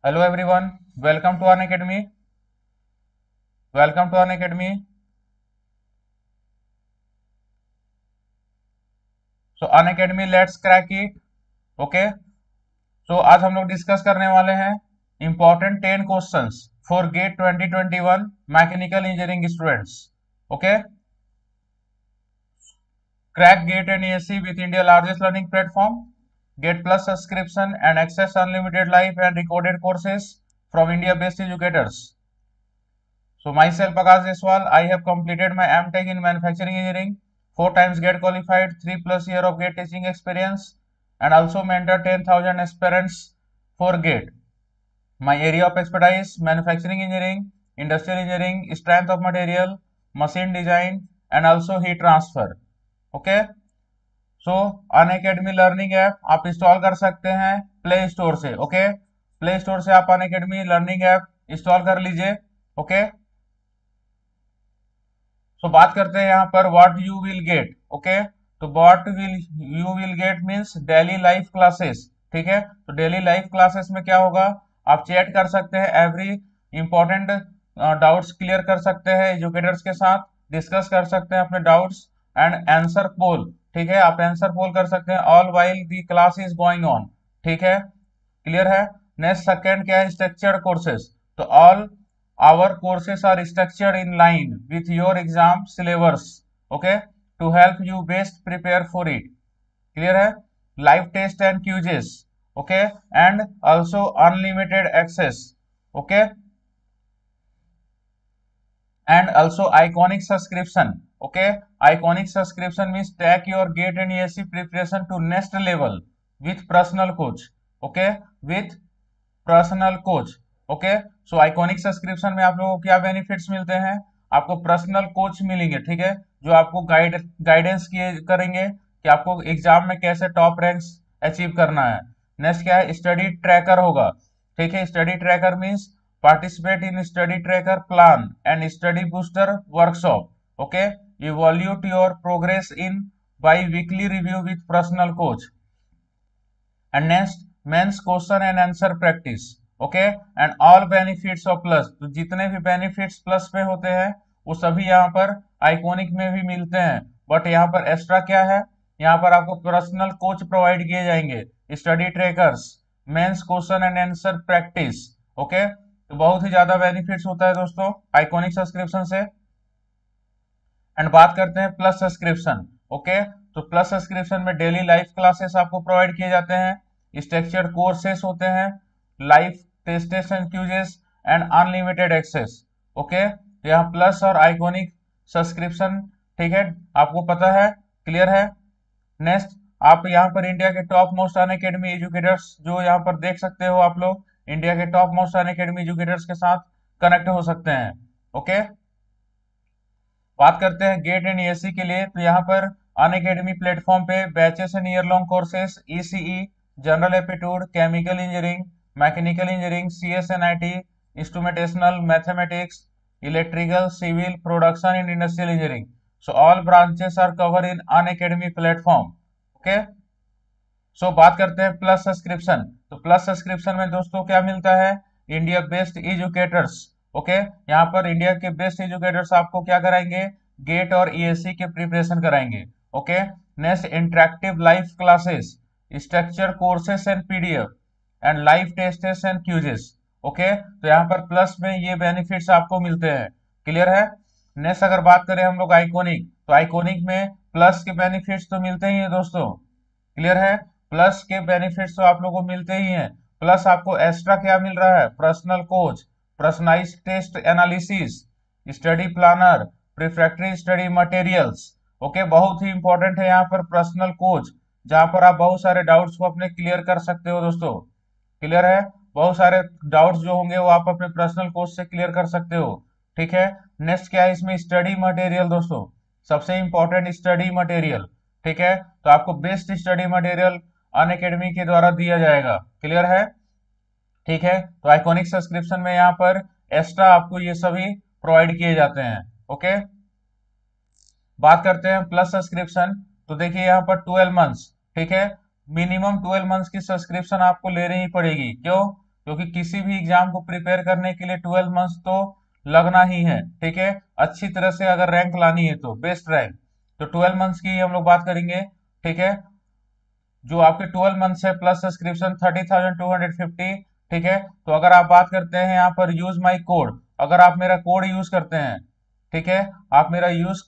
Hello everyone, welcome to Unacademy. Welcome to Unacademy. So Unacademy, let's crack it. Okay. So आज हम लोग discuss करने वाले हैं important 10 questions for GATE 2021 mechanical engineering students. Okay. Crack GATE and ESC with India largest learning platform. Get plus subscription and access unlimited live and recorded courses from India-based educators. So myself Akash Deswal, I have completed my M.Tech in manufacturing engineering, 4 times GATE qualified, 3+ year of GATE teaching experience, and also mentor 10,000 aspirants for GATE. My area of expertise: manufacturing engineering, industrial engineering, strength of material, machine design, and also heat transfer. Okay. So Unacademy learning app आप install कर सकते हैं play store से. Okay. Play store से आप Unacademy learning app install कर लीजिए. Okay. So बात करते हैं यहाँ पर what you will get. Okay. तो what will you will get means daily live classes. ठीक है. तो डेली लाइव क्लासेस में क्या होगा, आप चैट कर सकते हैं, एवरी इंपॉर्टेंट डाउट्स क्लियर कर सकते हैं एजुकेटर्स के साथ, डिस्कस कर सकते हैं अपने डाउट्स एंड आंसर पोल. ठीक है. आप आंसर पोल कर सकते हैं all while the class is going on. ठीक है. क्लियर है. नेक्स्ट सेकंड क्या है, स्ट्रक्चर्ड कोर्सेज. तो all our courses are structured in line with your exam syllabus. Okay. To help you best prepare for it. Clear है. Live test and quizzes. Okay. And also unlimited access. Okay. And also iconic subscription. Okay. Iconic subscription means take your GATE and ESC preparation to next level with personal coach. Okay. With personal coach. Okay. So iconic subscription में आप लोगों को क्या benefits मिलते हैं, आपको personal coach मिलेंगे. ठीक है. जो आपको गाइडेंस किए करेंगे कि आपको एग्जाम में कैसे टॉप रैंक्स अचीव करना है. नेक्स्ट क्या है, स्टडी ट्रैकर होगा. ठीक है. Study tracker means participate in study tracker plan and study booster workshop. Okay. Evaluate your progress in bi weekly review with personal coach. And next mains question and answer practice. Okay. And all benefits of plus. तो जितने भी benefits plus पे होते हैं वो सभी यहाँ पर आइकॉनिक में भी मिलते हैं. बट यहाँ पर एक्स्ट्रा क्या है, यहाँ पर आपको पर्सनल कोच प्रोवाइड किए जाएंगे, study trackers, mains question and answer practice. Okay. तो बहुत ही ज्यादा बेनिफिट्स होता है दोस्तों आइकॉनिक सब्सक्रिप्शन से. एंड बात करते हैं प्लस सब्सक्रिप्शन. ओके. तो प्लस सब्सक्रिप्शन में डेली लाइव क्लासेस आपको प्रोवाइड किए जाते हैं, स्ट्रक्चर्ड कोर्सेस होते हैं, live tests and quizzes and unlimited access. Okay. यहाँ प्लस और आइकॉनिक सब्सक्रिप्शन. ठीक है. आपको पता है. क्लियर है. नेक्स्ट आप यहाँ पर इंडिया के टॉप मोस्ट अनअकैडमी एजुकेटर्स जो यहाँ पर देख सकते हो, आप लोग इंडिया के टॉप मोस्ट अनअकैडमी एजुकेटर्स के साथ कनेक्ट हो सकते हैं. ओके. बात करते हैं गेट एंड ईएससी के लिए. तो यहाँ पर अनअकैडमी प्लेटफॉर्म पे batches and year long courses, ECE, general aptitude, chemical engineering, mechanical engineering, CS and IT, instrumentational, mathematics, electrical, civil, production and industrial engineering. So all branches are cover in Unacademy platform. Okay. So बात करते हैं plus subscription. तो plus subscription में दोस्तों क्या मिलता है, India best educators. Okay. यहाँ पर इंडिया के बेस्ट एजुकेटर्स आपको क्या कराएंगे, गेट और ईएससी के प्रिपरेशन कराएंगे. Okay. Next interactive live classes, structure courses and PDF and live tests and quizzes. Okay. तो यहाँ पर प्लस में ये बेनिफिट्स आपको मिलते हैं. क्लियर है. नेक्स्ट अगर बात करें हम लोग आइकॉनिक, तो आइकॉनिक में प्लस के बेनिफिट्स तो मिलते ही हैं दोस्तों. क्लियर है. प्लस के बेनिफिट्स तो आप लोगों को मिलते ही हैं. प्लस आपको एक्स्ट्रा क्या मिल रहा है, personal coach, personalise test analysis, study planner, प्रिफ्रैक्टरी स्टडी मटेरियल्स. ओके. बहुत ही इंपॉर्टेंट है यहाँ पर पर्सनल कोच, जहां पर आप बहुत सारे डाउट्स को अपने क्लियर कर सकते हो दोस्तों. क्लियर है. बहुत सारे डाउट्स जो होंगे वो आप अपने पर्सनल कोच से क्लियर कर सकते हो. ठीक है. नेक्स्ट क्या है इसमें, स्टडी मटेरियल दोस्तों, सबसे इंपॉर्टेंट स्टडी मटेरियल. ठीक है. तो आपको बेस्ट स्टडी मटेरियल अनअकैडमी के द्वारा दिया जाएगा. क्लियर है. ठीक है. तो आइकॉनिक सब्सक्रिप्शन में यहाँ पर एक्स्ट्रा आपको ये सभी प्रोवाइड किए जाते हैं. ओके. बात करते हैं प्लस सब्सक्रिप्शन. तो देखिए यहाँ पर 12 मंथ्स. ठीक है. मिनिमम 12 मंथ्स की सब्सक्रिप्शन आपको लेनी ही पड़ेगी. क्यों, क्योंकि किसी भी एग्जाम को प्रिपेयर करने के लिए 12 मंथ्स तो लगना ही है, ठीक है। अच्छी तरह से अगर रैंक लानी है तो बेस्ट रैंक, तो 12 मंथ्स की हम लोग बात करेंगे, ठीक है। जो आपके 12 मंथ्स है प्लस सब्सक्रिप्शन 30,250, ठीक है। तो अगर आप बात करते हैं यहाँ पर यूज माई कोड, अगर आप मेरा कोड यूज करते हैं, ठीक है, आप मेरा यूज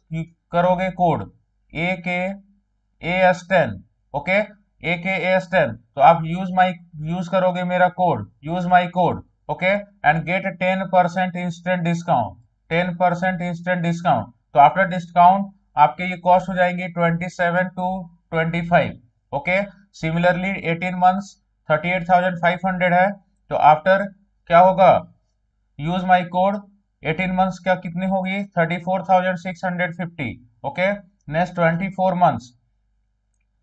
करोगे कोड AKAS10, ओके, AKAS10, तो आप यूज करोगे मेरा code, use my code, okay, and get 10% instant discount, 10% instant discount. तो आफ्टर डिस्काउंट आपके ये कॉस्ट हो जाएंगे 27,225, ओके। सिमिलरली 18 मंथ्स 38,500 है, तो आफ्टर क्या होगा, यूज माई कोड 18 मंथ्स क्या कितनी होगी 34,650, okay. Next 24 months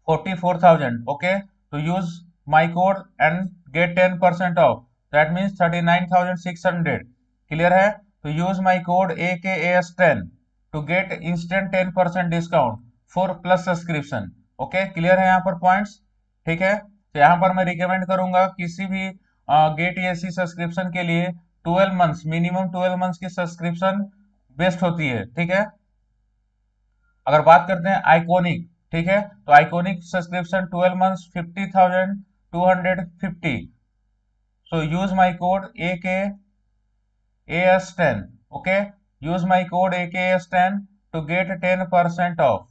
44,000, okay, to use my code and get 10% off, that means 39,600, clear है। तो use my code AKAS10 to get instant 10% discount for plus subscription, okay, clear है यहाँ पर points, ठीक है। तो यहाँ पर मैं रिकमेंड करूंगा किसी भी गेट एसी सब्सक्रिप्शन के लिए 12 मंथ्स, मिनिमम 12 मंथ्स की सब्सक्रिप्शन बेस्ट होती है, ठीक है। अगर बात करते हैं आइकॉनिक, ठीक है, तो iconic subscription 12 months 50,250, so use my code AKAS10, okay, use my code AKAS10 to get 10% off,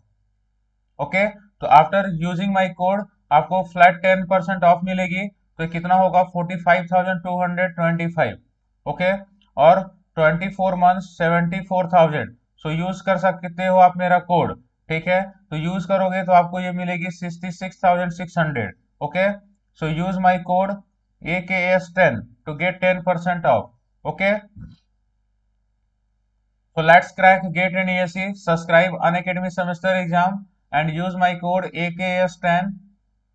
okay. तो आफ्टर यूजिंग माय कोड आपको फ्लैट 10% ऑफ मिलेगी, तो कितना होगा 45,225, ओके, और 24 मंथ्स 74,000, सो यूज कर सकते हो आप मेरा कोड, ठीक है। तो यूज करोगे तो आपको ये मिलेगी 66,600, okay. So use my code AKAS10 to get 10% off, okay. So let's crack GATE and ESE. Subscribe Unacademy semester exam and use my code AKS10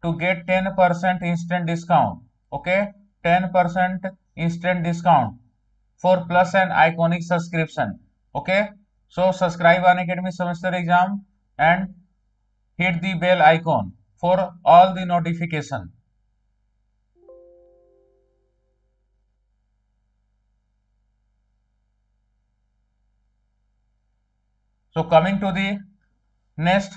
to get 10% instant discount. Okay, 10% instant discount for plus and iconic subscription. Okay, so subscribe Unacademy semester exam and hit the bell icon for all the notification. So coming to the next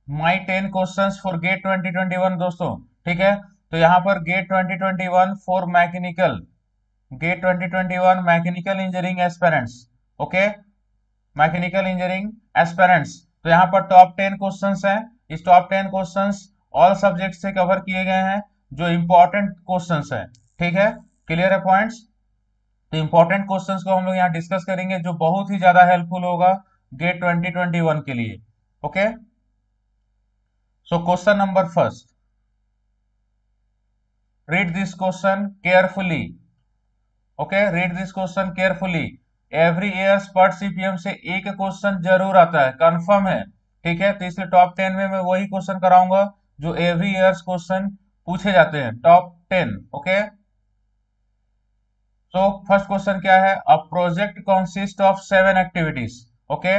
my 10 questions for GATE 2021 दोस्तों, ठीक है। तो यहाँ पर GATE 2021 for mechanical, GATE 2021 mechanical engineering aspirants, okay, mechanical engineering aspirants. तो यहाँ पर top 10 questions हैं। इस टॉप 10 क्वेश्चंस ऑल सब्जेक्ट से कवर किए गए हैं, जो इंपॉर्टेंट क्वेश्चंस हैं, ठीक है, क्लियर है पॉइंट्स। तो इंपॉर्टेंट क्वेश्चंस को हम लोग यहाँ डिस्कस करेंगे, जो बहुत ही ज्यादा हेल्पफुल होगा गेट 2021 के लिए, okay. So question number first. Read this question carefully. Okay, read this question carefully. Every year spot CPM से एक क्वेश्चन जरूर आता है, कंफर्म है, ठीक है। तो इसलिए टॉप 10 में मैं वही क्वेश्चन कराऊंगा जो एवरी ईयर क्वेश्चन पूछे जाते हैं, top 10, okay. So first question क्या है, a project consist of 7 activities, okay.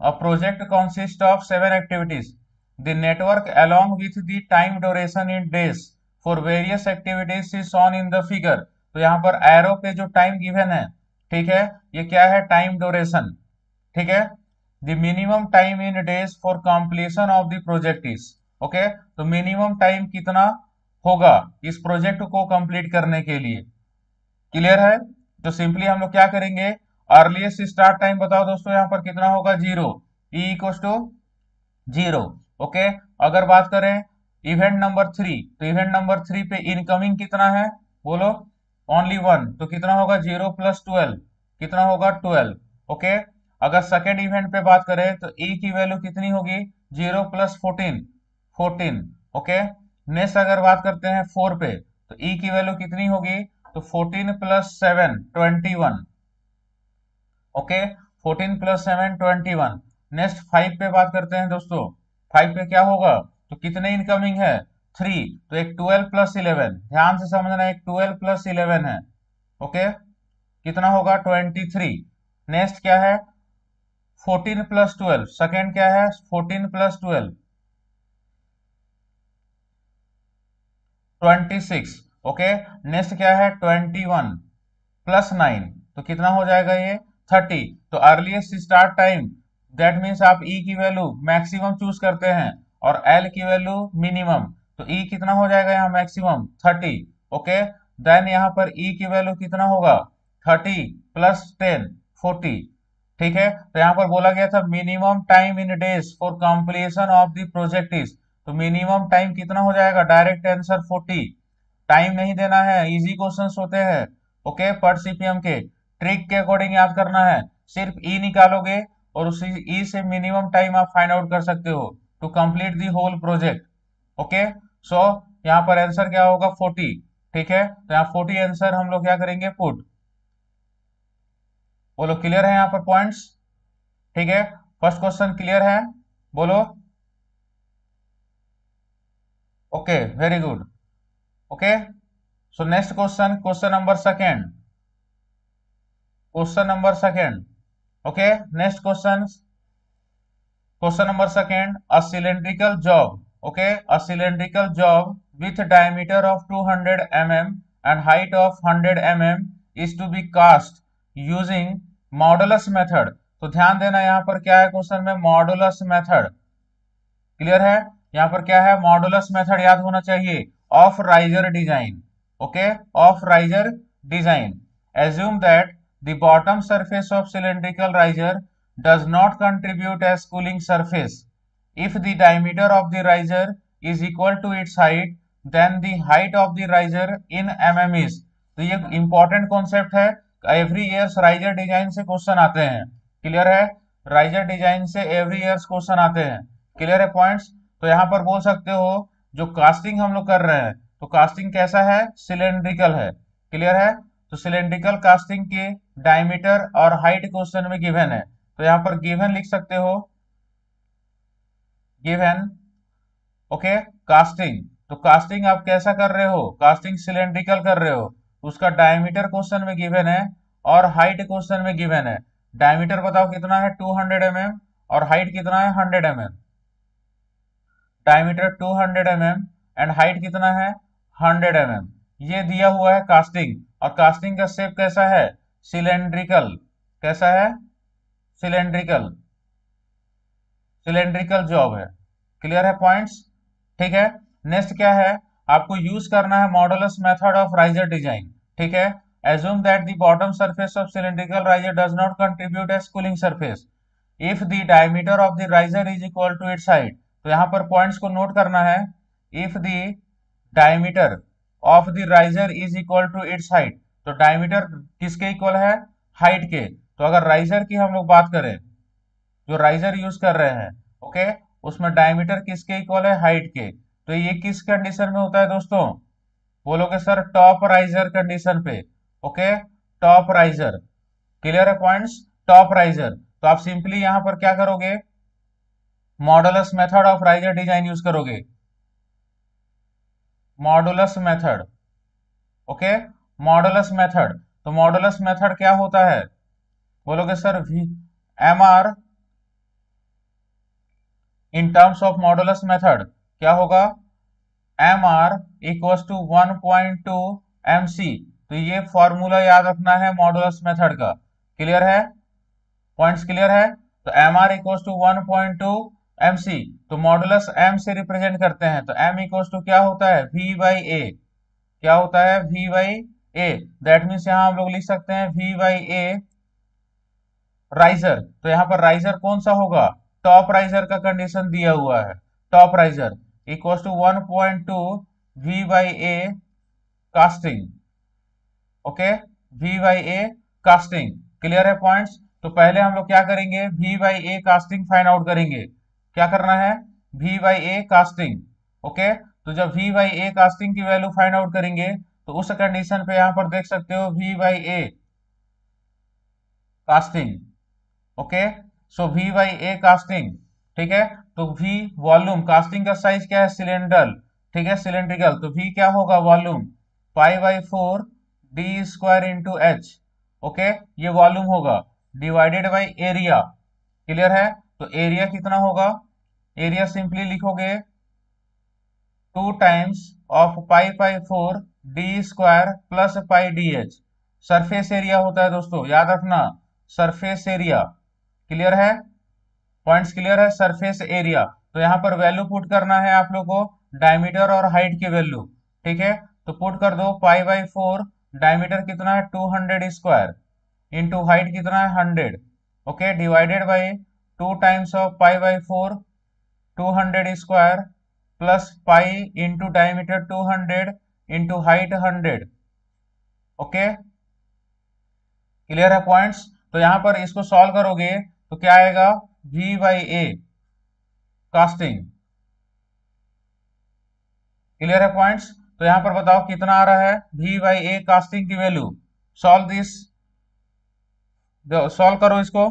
A project consists of 7 activities. The network along with the time duration in days for various activities is shown in the figure. तो यहाँ पर arrow पे जो time given है, ठीक है, ये क्या है, टाइम ड्यूरेशन, ठीक है। The minimum time in days for completion of the project is, okay. तो मिनिमम टाइम कितना होगा इस प्रोजेक्ट को कंप्लीट करने के लिए, क्लियर है। तो सिंपली हम लोग क्या करेंगे, अर्लीस्ट स्टार्ट टाइम बताओ दोस्तों, यहाँ पर कितना होगा, 0, ई इक्वल टू 0, ओके। अगर बात करें इवेंट नंबर 3, तो इवेंट नंबर 3 पे इनकमिंग कितना है, बोलो, ओनली 1, तो कितना होगा 0 प्लस 12, कितना होगा 12, ओके। अगर सेकेंड इवेंट पे बात करें तो ई की वैल्यू कितनी होगी, 0 प्लस 14, 14, ओके। नेक्स्ट अगर बात करते हैं 4 पे, तो ई की वैल्यू कितनी होगी, तो 14 प्लस 7 21, ओके, 14 प्लस 7 21। नेक्स्ट 5 पे बात करते हैं दोस्तों, 5 पे क्या होगा, तो कितने इनकमिंग है, 3, तो एक 12 प्लस 11, ध्यान से समझना, एक 12 प्लस 11 है, ओके, कितना होगा 23। नेक्स्ट क्या है, 14 प्लस 12, सेकेंड क्या है 14 प्लस 12 26, ओके, नेक्स्ट क्या है 21 प्लस 9, तो कितना हो जाएगा ये 30। तो earliest start time, that means आप ई की वैल्यू मैक्सिमम चूज करते हैं और एल की वैल्यू मिनिमम, तो ई कितना हो जाएगा यहाँ मैक्सिमम 30। ओके, देन यहाँ पर ई की वैल्यू कितना होगा 30 प्लस 10 40। ठीक है, तो यहाँ पर बोला गया था minimum time in days for completion of the project is, तो मिनिमम टाइम कितना हो जाएगा, डायरेक्ट आंसर 40। टाइम नहीं देना है, इजी क्वेश्चंस होते हैं। ओके, पर सीपीएम के ट्रिक के अकॉर्डिंग याद करना है, सिर्फ ई निकालोगे और उसी ई से मिनिमम टाइम आप फाइंड आउट कर सकते हो to complete the whole project. Okay, so यहाँ पर आंसर क्या होगा 40। ठीक है, तो यहाँ 40 आंसर हम लोग क्या करेंगे पुट। बोलो क्लियर है यहाँ पर पॉइंट्स? ठीक है, फर्स्ट क्वेश्चन क्लियर है, बोलो। Okay, very good. Okay, so next question, question number second, question number second. Okay, next question, question number second, a cylindrical job, okay, a cylindrical job with diameter of 200 mm and height of 100 mm is to be cast using modulus method। तो ध्यान देना यहाँ पर क्या है question में, modulus method. Clear है, यहाँ पर क्या है मॉडुलस मेथड याद होना चाहिए of riser design. Okay, of riser design, assume that the bottom surface of cylindrical riser does not contribute as cooling surface if the diameter of the riser is equal to its height, then the height of the riser in mm is। तो ये important concept है, every years riser design से question आते हैं। Clear है, riser design से every years question आते हैं। क्लियर है पॉइंट्स? तो यहाँ पर बोल सकते हो जो कास्टिंग हम लोग कर रहे हैं, तो कास्टिंग कैसा है, सिलेंड्रिकल है। क्लियर है, तो सिलेंड्रिकल कास्टिंग की डायमीटर और हाइट क्वेश्चन में गिवन है, तो यहाँ पर गिवन लिख सकते हो, गिवन। ओके, कास्टिंग, तो कास्टिंग आप कैसा कर रहे हो, कास्टिंग सिलेंड्रिकल कर रहे हो, उसका डायमीटर क्वेश्चन में गिवन है और हाइट क्वेश्चन में गिवन है। डायमीटर बताओ कितना है 200 mm और हाइट कितना है 100 mm। Diameter 200 mm and height कितना है 100 mm, ये दिया हुआ है कास्टिंग। और कास्टिंग का शेप कैसा है, सिलेंड्रिकल। कैसा है, सिलेंड्रिकल, सिलेंड्रिकल जॉब है। क्लियर है पॉइंट्स? ठीक है, नेक्स्ट क्या है, आपको यूज करना है modulus method of riser design. ठीक है, assume that the bottom surface of cylindrical riser does not contribute as cooling surface if the diameter of the riser is equal to its height। तो यहाँ पर points को note करना है, if the diameter of the riser is equal to its height, तो diameter किसके equal है, height के। तो अगर राइजर की हम लोग बात करें, जो राइजर यूज कर रहे हैं, ओके, उसमें डायमीटर किसके इक्वल है, हाइट के। तो ये किस कंडीशन में होता है दोस्तों, बोलोगे सर टॉप राइजर कंडीशन पे। Okay, top riser. क्लियर है पॉइंट्स, टॉप राइजर। तो आप सिंपली यहां पर क्या करोगे, modulus method of riser design use करोगे, modulus method. Okay, modulus method, तो मॉडुलस मेथड क्या होता है, बोलोगे sir M R in terms of modulus method क्या होगा, M R equal to 1.2 MC। तो ये फॉर्मूला याद रखना है मॉडुलस मेथड का। क्लियर है, पॉइंट्स क्लियर है? तो M R equal to 1.2 MC, तो मॉडुलस एम से रिप्रेजेंट करते हैं, तो एम इक्वल टू क्या होता है, V बाई ए। क्या होता है, V by A. That means यहाँ हम लोग लिख सकते हैं V बाई ए राइजर। तो यहाँ पर राइजर कौन सा होगा, टॉप राइजर का कंडीशन दिया हुआ है, top riser equal to 1.2 V by A casting. Okay, V by A casting. Clear है पॉइंट्स? तो पहले हम लोग क्या करेंगे, V by A casting find out करेंगे। क्या करना है, V by A casting. Okay, तो जब V बाई ए कास्टिंग की वैल्यू फाइंड आउट करेंगे, तो उस कंडीशन पे यहाँ पर देख सकते हो V by A casting. Okay, so V by A casting. ठीक है, तो V वॉल्यूम, कास्टिंग का साइज क्या है, सिलेंडर। ठीक है, सिलेंड्रिकल, तो V क्या होगा, volume pi by 4 D square into H. Okay, ये वॉल्यूम होगा डिवाइडेड बाई एरिया। क्लियर है, तो एरिया कितना होगा, एरिया सिंपली लिखोगे 2 times of pi by 4 D square plus pi D H. Surface area होता है दोस्तों, याद रखना, सरफेस एरिया। क्लियर है, पॉइंट्स क्लियर है, सरफेस एरिया। तो यहाँ पर वैल्यू पुट करना है आप लोग को, डायमीटर और हाइट की वैल्यू। ठीक है, तो पुट कर दो पाई बाई 4, डायमीटर कितना है 200 स्क्वायर, इंटू हाइट कितना है 100, okay, divided by 2 times of pi by 4 200 square plus pi into diameter 200 into height 100। Okay, clear है पॉइंट्स। तो यहां पर इसको सॉल्व करोगे तो क्या आएगा, v by A casting. Clear है पॉइंट्स। तो यहां पर बताओ कितना आ रहा है v बाई ए कास्टिंग की वैल्यू। सॉल्व दिस, सॉल्व करो इसको।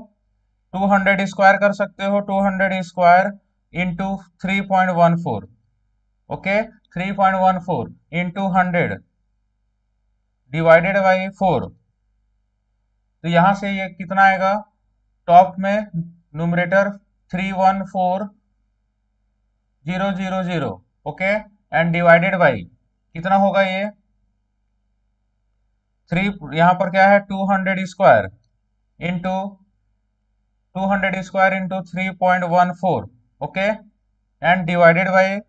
200 स्क्वायर कर सकते हो, 200 square into 3.14, okay, 3.14 into 100 divided by 4। तो यहां से ये कितना आएगा, टॉप में numerator 314,000, okay, and divided by कितना होगा ये 3, यहां पर क्या है 200 square into 200 square into 3.14, okay, and divided by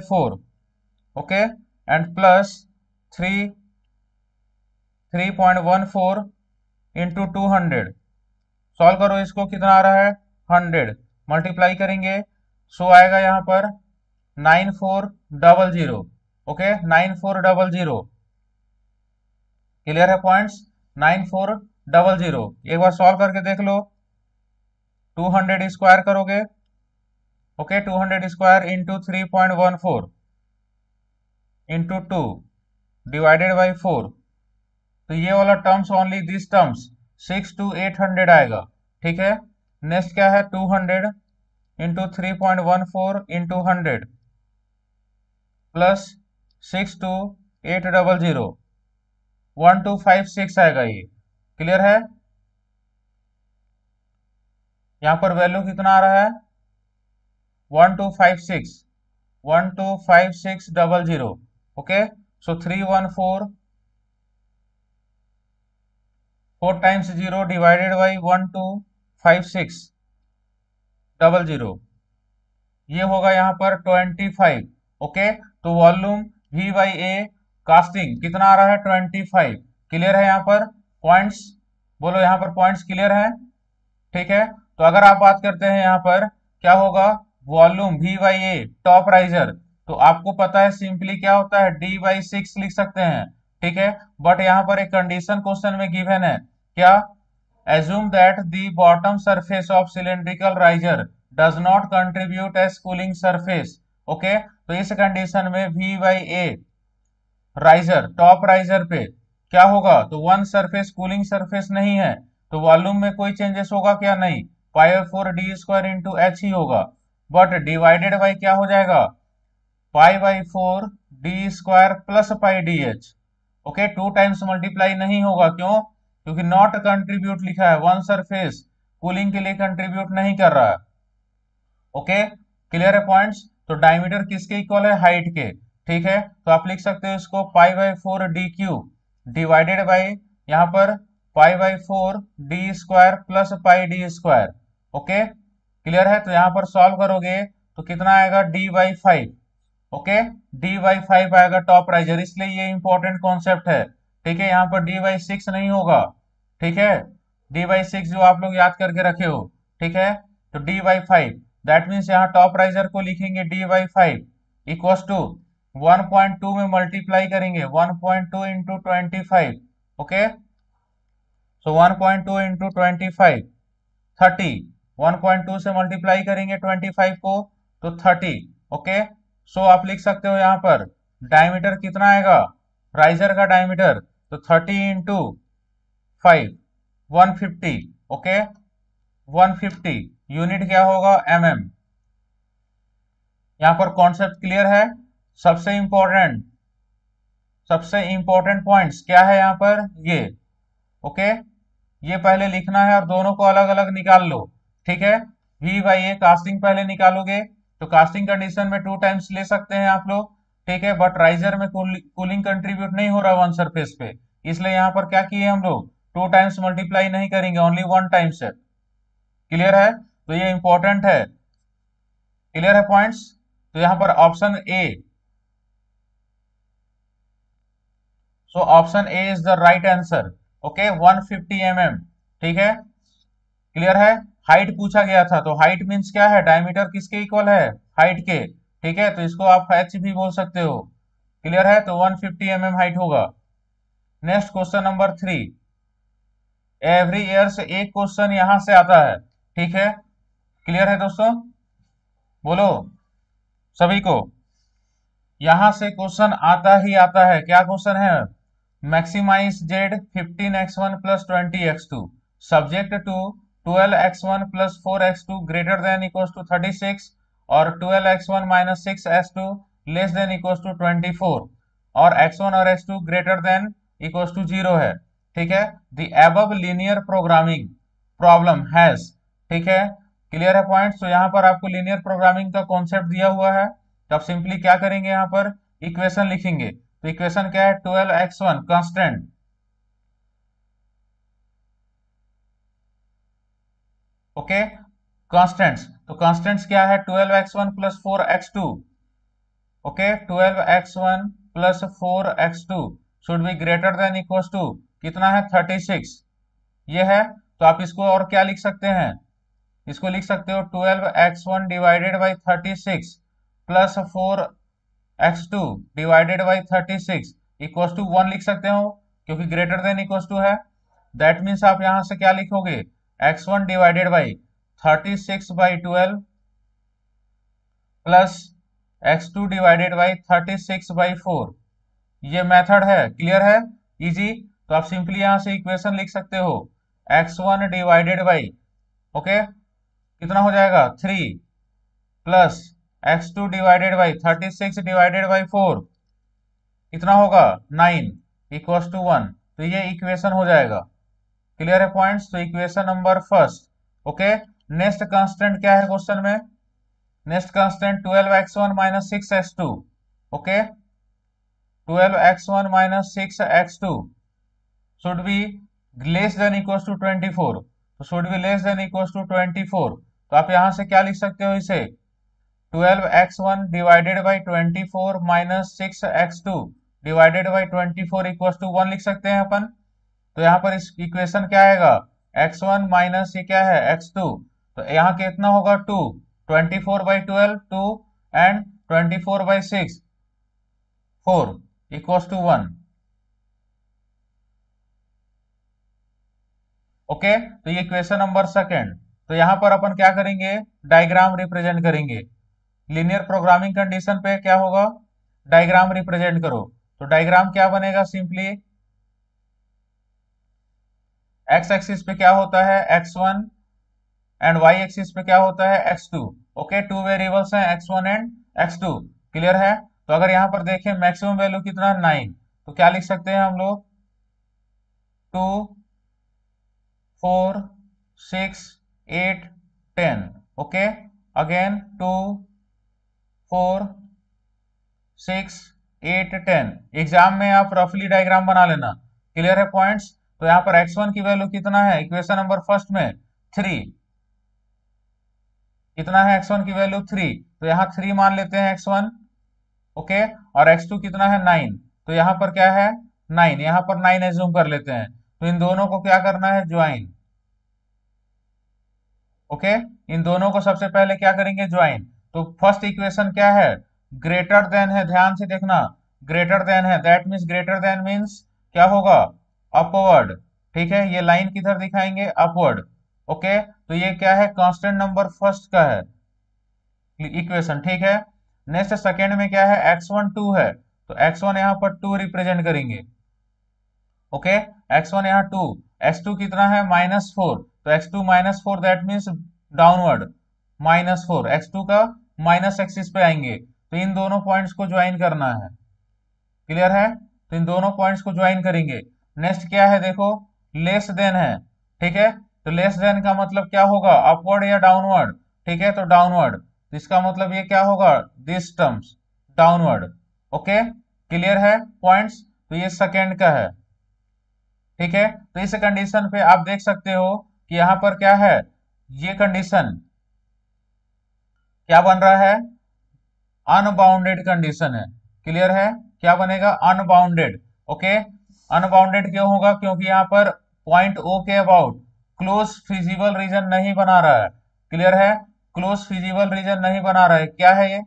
4, okay, and plus 3.14 into 200। Solve करो इसको, कितना आ रहा है 100, मल्टीप्लाई करेंगे सो आएगा यहाँ पर 9400, ओके, 9400। क्लियर है पॉइंट्स, 9400। एक बार सॉल्व करके देख लो, 200 स्क्वायर करोगे, okay, 200 square into 3.14 into 2 divided by 4। तो ये वाला terms only this terms 6 to 800 आएगा। ठीक है, नेक्स्ट क्या है 200 इंटू 3.14 इंटू 100 प्लस 6 to 800, 1256 आएगा ये। क्लियर है, यहां पर वैल्यू कितना आ रहा है 1256, 125600, okay. So 314 4 times 0 divided by 125600, ये होगा यहाँ पर 25, ओके। तो volume v by A casting कितना आ रहा है 25। क्लियर है, यहाँ पर पॉइंट्स बोलो, यहाँ पर पॉइंट्स क्लियर है। ठीक है, तो अगर आप बात करते हैं यहाँ पर क्या होगा, volume v by A top riser, तो आपको पता है सिंपली क्या होता है d बाई 6 लिख सकते हैं। ठीक है, बट यहाँ पर एक कंडीशन क्वेश्चन में गिवन है, क्या, assume that the bottom surface of cylindrical riser does not contribute as cooling surface, okay. तो इस कंडीशन में v by A riser, top riser पे क्या होगा, तो वन सरफेस कूलिंग सरफेस नहीं है, तो वॉल्यूम में कोई चेंजेस होगा क्या, नहीं, pi by 4 D square into H ही होगा, बट डिवाइडेड बाई क्या हो जाएगा, pi by 4 D square plus pi D H, okay. 2 times multiply नहीं होगा, क्यों, क्योंकि नॉट कंट्रीब्यूट लिखा है, वन सरफेस कूलिंग के लिए कंट्रीब्यूट नहीं कर रहा है, ओके। क्लियर है पॉइंट्स। तो डायमीटर किसके इक्वल है, हाइट के। ठीक है, तो आप लिख सकते हो इसको पाई by 4 D Q divided by यहाँ पर पाई by 4 D square plus pi D square, okay. Clear है, तो यहाँ पर सॉल्व करोगे तो कितना आएगा D by 5, okay, D by 5 आएगा टॉप राइजर, इसलिए ये इंपॉर्टेंट कॉन्सेप्ट है। ठीक है, यहाँ पर डी बाई 6 नहीं होगा। ठीक है, डी बाई 6 जो आप लोग याद करके रखे हो। ठीक है, तो डी बाई 5, दैट मीन्स यहाँ टॉप राइजर को लिखेंगे डी बाई 5 इक्वल टू 1.2 में मल्टीप्लाई करेंगे, 1.2 इंटू 25, ओके। सो 1.2 इंटू 25 30, 1.2 से मल्टीप्लाई करेंगे 25 को तो 30, ओके। सो आप लिख सकते हो यहाँ पर डायमीटर कितना आएगा, राइजर का डायमीटर, तो 30 इंटू 5 150, ओके, 150 यूनिट क्या होगा mm। यहां पर कॉन्सेप्ट क्लियर है। सबसे इंपॉर्टेंट पॉइंट्स क्या है यहाँ पर, ये, ओके, ये पहले लिखना है और दोनों को अलग अलग निकाल लो। ठीक है, v बाई ए कास्टिंग पहले निकालोगे तो कास्टिंग कंडीशन में 2 टाइम्स ले सकते हैं आप लोग, ठीक है, बट राइजर में कूलिंग कंट्रीब्यूट नहीं हो रहा वन सरफेस पे, इसलिए यहाँ पर क्या किए हम लोग, 2 टाइम्स मल्टीप्लाई नहीं करेंगे, ओनली 1 टाइम्स है। क्लियर है, तो ये इंपॉर्टेंट है। क्लियर है पॉइंट्स, तो यहाँ पर option A, so option A is the right answer. Okay, 150 mm, ठीक है। क्लियर है, हाइट पूछा गया था, तो हाइट मीन्स क्या है, डायमीटर किसके इक्वल है, हाइट के, ठीक है, तो इसको आप एच भी बोल सकते हो। क्लियर है, तो 150 mm हाइट होगा। Next question number 3, every year से एक क्वेश्चन यहां से आता है, ठीक है। क्लियर है दोस्तों, बोलो सभी को, यहां से क्वेश्चन आता ही आता है। क्या क्वेश्चन है, maximize Z 15x1 plus 20x2 subject to 12x1 plus 4x2 greater than equal to 36 और 12x1 minus 6x2 less than equal to 24 और x1 और x2 greater than equal to 0 है, ठीक है। The above linear programming problem has, ठीक है। Clear है point, तो यहाँ पर आपको लीनियर प्रोग्रामिंग का कॉन्सेप्ट दिया हुआ है, तो आप सिंपली क्या करेंगे, यहाँ पर इक्वेशन लिखेंगे। तो इक्वेशन क्या है, 12x1 कांस्टेंट, ओके, कांस्टेंट्स, तो कांस्टेंट्स क्या है, 12x1 plus 4x2, okay, 12x1 plus 4x2 should be greater than equal to कितना है, 36, ये है। तो आप इसको और क्या लिख सकते हैं, इसको लिख सकते हो 12x1 divided by 36 plus 4x2 divided by 36 equal to 1 लिख सकते हो, क्योंकि ग्रेटर देन इक्वल टू है। दैट मीन्स आप यहां से क्या लिखोगे, x1 divided by 36 by 12 plus x2 divided by 36 by 4, ये मेथड है। क्लियर है, इजी, तो आप सिंपली यहां से इक्वेशन लिख सकते हो, x1 डिवाइडेड बाई, ओके, कितना हो जाएगा 3 plus x2 divided by 36 divided by 4 कितना होगा 9 इक्वल टू 1, तो ये इक्वेशन हो जाएगा। क्लियर है पॉइंट्स, तो equation number first, okay. Next constant क्या है क्वेश्चन में, next constant 12x1 minus 6x2, okay, 12x1 minus 6x2 should be less than equal to 24, तो should be less than equal to 24, तो आप यहां से क्या लिख सकते हो इसे, 12x1 divided by 24 minus 6x2 divided by 24 equal to 1 लिख सकते हैं अपन। तो यहाँ पर इस इक्वेशन क्या आएगा, x1 माइनस ये क्या है x2, तो यहाँ कितना होगा 2, 24 by 12 2 and 24 by 6 4 equal to 1, okay. तो ये इक्वेशन नंबर सेकेंड, तो यहाँ पर अपन क्या करेंगे, डायग्राम रिप्रेजेंट करेंगे। लीनियर प्रोग्रामिंग कंडीशन पे क्या होगा, डायग्राम रिप्रेजेंट करो, तो डायग्राम क्या बनेगा, सिंपली एक्स एक्सिस पे क्या होता है x1 एंड y एक्सिस पे क्या होता है x2, ओके, टू वेरिएबल्स हैं x1 एंड x2। क्लियर है, तो अगर यहां पर देखें मैक्सिमम वैल्यू कितना है 9, तो क्या लिख सकते हैं हम लोग 2 4 6 8 10, ओके, अगेन 2 4 6 8 10, एग्जाम में आप रफली डायग्राम बना लेना। क्लियर है पॉइंट्स, तो यहाँ पर x1 की वैल्यू कितना है, इक्वेशन नंबर फर्स्ट में 3, कितना है x1 की वैल्यू 3, तो यहाँ 3 मान लेते हैं x1, ओके, और x2 कितना है 9, तो यहाँ पर क्या है 9, यहाँ पर 9 एज्यूम कर लेते हैं, तो इन दोनों को क्या करना है, ज्वाइन, ओके, इन दोनों को सबसे पहले क्या करेंगे, ज्वाइन। तो फर्स्ट इक्वेशन क्या है, ग्रेटर देन है, ध्यान से देखना, ग्रेटर देन है, that means greater than means क्या होगा, अपवर्ड, ठीक है, ये लाइन किधर दिखाएंगे, अपवर्ड, ओके। तो ये क्या है, कांस्टेंट नंबर फर्स्ट का है इक्वेशन, ठीक है। नेक्स्ट सेकेंड में क्या है, x1 2 है, तो x1 यहाँ पर 2 रिप्रेजेंट करेंगे, ओके, x1 यहाँ 2, x2 कितना है -4, तो x2 -4 that means downward -4, x2 का माइनस एक्सिस पे आएंगे, तो इन दोनों पॉइंट्स को ज्वाइन करना है। क्लियर है, तो इन दोनों पॉइंट्स को ज्वाइन करेंगे। नेक्स्ट क्या है, देखो लेस देन है, ठीक है, तो लेस देन का मतलब क्या होगा, अपवर्ड या डाउनवर्ड, ठीक है, तो डाउनवर्ड, तो इसका मतलब ये क्या होगा, this terms downward, okay, clear है पॉइंट्स। तो ये सेकेंड का है, ठीक है। तो इस कंडीशन पे आप देख सकते हो कि यहां पर क्या है, ये कंडीशन क्या बन रहा है, अनबाउंडेड कंडीशन है। क्लियर है, क्या बनेगा, अनबाउंडेड। ओके, अनबाउंडेड क्यों होगा, क्योंकि यहाँ पर पॉइंट ओ के अबाउट क्लोज फिजिबल रीजन नहीं बना रहा है। क्लियर है, क्लोज फिजिबल रीजन नहीं बना रहा है। क्या है ये,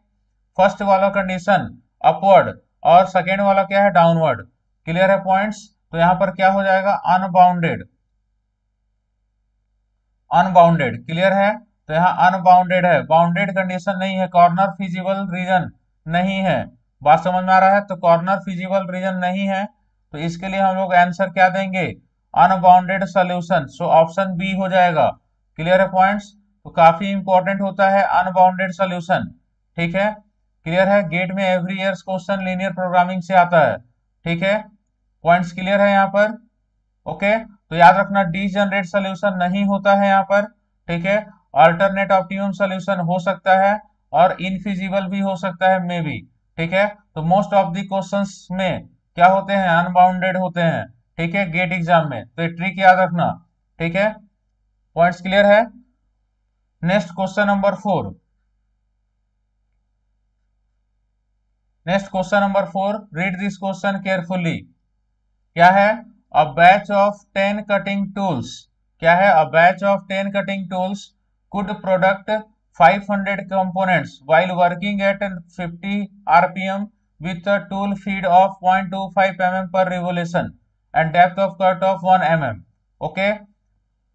फर्स्ट वाला कंडीशन अपवर्ड और सेकेंड वाला क्या है, डाउनवर्ड। क्लियर है पॉइंट्स। तो यहां पर क्या हो जाएगा, अनबाउंडेड, अनबाउंडेड। क्लियर है, तो यहाँ अनबाउंडेड है, बाउंडेड कंडीशन नहीं है, कॉर्नर फिजिबल रीजन नहीं है। बात समझ में आ रहा है, तो कॉर्नर फिजिबल रीजन नहीं है, तो इसके लिए हम लोग आंसर क्या देंगे, unbounded solution. So option B हो जाएगा। क्लियर है पॉइंट्स। तो काफी इंपॉर्टेंट होता है अनबाउंडेड सोल्यूशन, ठीक है। क्लियर है, गेट में every year question linear programming से आता है, ठीक है। पॉइंट्स क्लियर है यहाँ पर, ओके। तो याद रखना डीजनरेट सोल्यूशन नहीं होता है यहाँ पर, ठीक है। अल्टरनेट ऑप्टिमम सोल्यूशन हो सकता है और इनफिजिबल भी हो सकता है, मे बी, ठीक है। तो मोस्ट ऑफ द क्वेश्चंस में क्या होते हैं, अनबाउंडेड होते हैं, ठीक है, गेट एग्जाम में। तो ये ट्रिक याद रखना, ठीक है। पॉइंट्स क्लियर है। Next question number 4, next question number 4, read this question carefully. क्या है, a batch of 10 cutting tools, क्या है, a batch of 10 cutting tools could product 500 components while working at 50 rpm with a tool feed of 0.25 mm per revolution and depth of cut of 1 mm. Okay,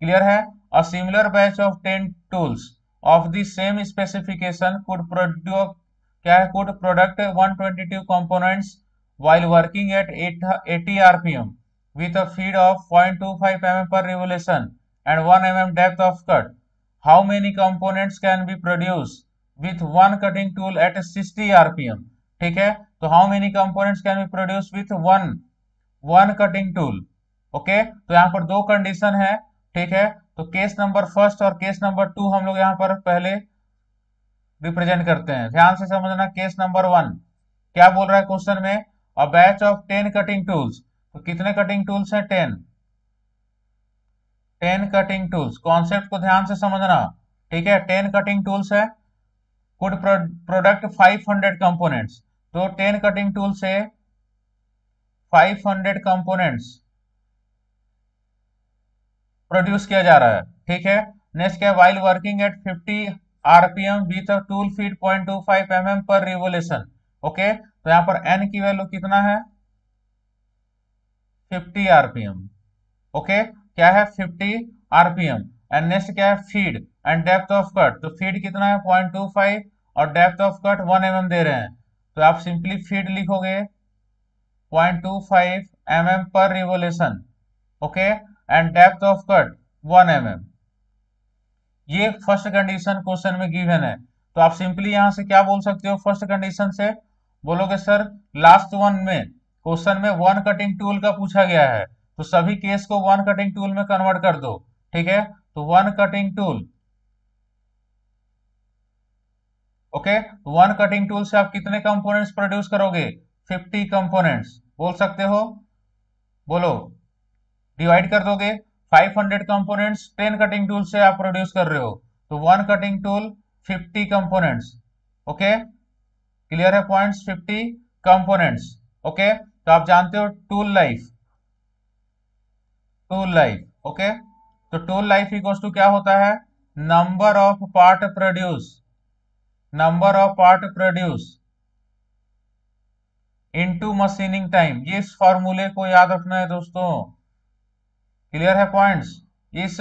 clear है, a similar batch of 10 tools of the same specification could produce, क्या है, could product 122 components while working at 80 rpm with a feed of 0.25 mm per revolution and 1 mm depth of cut. How many components can be produced with one cutting tool at 60 rpm? ठीक है, तो how many components can be produced with one cutting tool? Okay, तो यहाँ पर दो condition है, ठीक है। तो केस नंबर फर्स्ट और केस नंबर 2 हम लोग यहाँ पर पहले रिप्रेजेंट करते हैं, ध्यान से समझना। केस नंबर 1 क्या बोल रहा है क्वेश्चन में, a batch of 10 cutting tools, तो कितने कटिंग टूल्स हैं, 10 कटिंग टूल्स। कॉन्सेप्ट को ध्यान से समझना, ठीक है। 10 कटिंग टूल्स है, कुड प्रोडक्ट 500 कंपोनेंट्स, तो 10 कटिंग टूल से 500 कंपोनेंट्स प्रोड्यूस किया जा रहा है, ठीक है। नेक्स्ट क्या है, while working at 50 RPM with a tool feed 0.25 mm per revolution. Okay, तो यहाँ पर एन की वैल्यू कितना है, 50 आरपीएम। ओके, क्या है, 50 आरपीएम। एंड नेक्स्ट क्या है, feed and depth of cut, तो फीड कितना है, 0.25 और डेप्थ ऑफ कट 1 mm दे रहे हैं, तो आप सिंपली फीड लिखोगे 0.25 mm per revolution, okay, and depth of cut 1 mm। ये फर्स्ट कंडीशन क्वेश्चन में गिवन है, तो आप सिंपली यहां से क्या बोल सकते हो, फर्स्ट कंडीशन से बोलोगे सर लास्ट वन में क्वेश्चन में वन कटिंग टूल का पूछा गया है, तो सभी केस को वन कटिंग टूल में कन्वर्ट कर दो, ठीक है। तो one cutting tool, okay, one cutting tool से आप कितने कंपोनेंट्स प्रोड्यूस करोगे, 50 कंपोनेंट्स बोल सकते हो, बोलो, डिवाइड कर दोगे। 500 कंपोनेंट्स 10 कटिंग टूल से आप प्रोड्यूस कर रहे हो, तो one cutting tool 50 components, okay. Clear है पॉइंट्स, 50 कंपोनेंट्स, ओके। तो आप जानते हो tool life, tool life, okay. तो टूल लाइफ इक्वल्स टू क्या होता है, number of part produce, number of part produce into machining time. ये इस फॉर्मूले को याद रखना है दोस्तों, क्लियर है पॉइंट्स, इस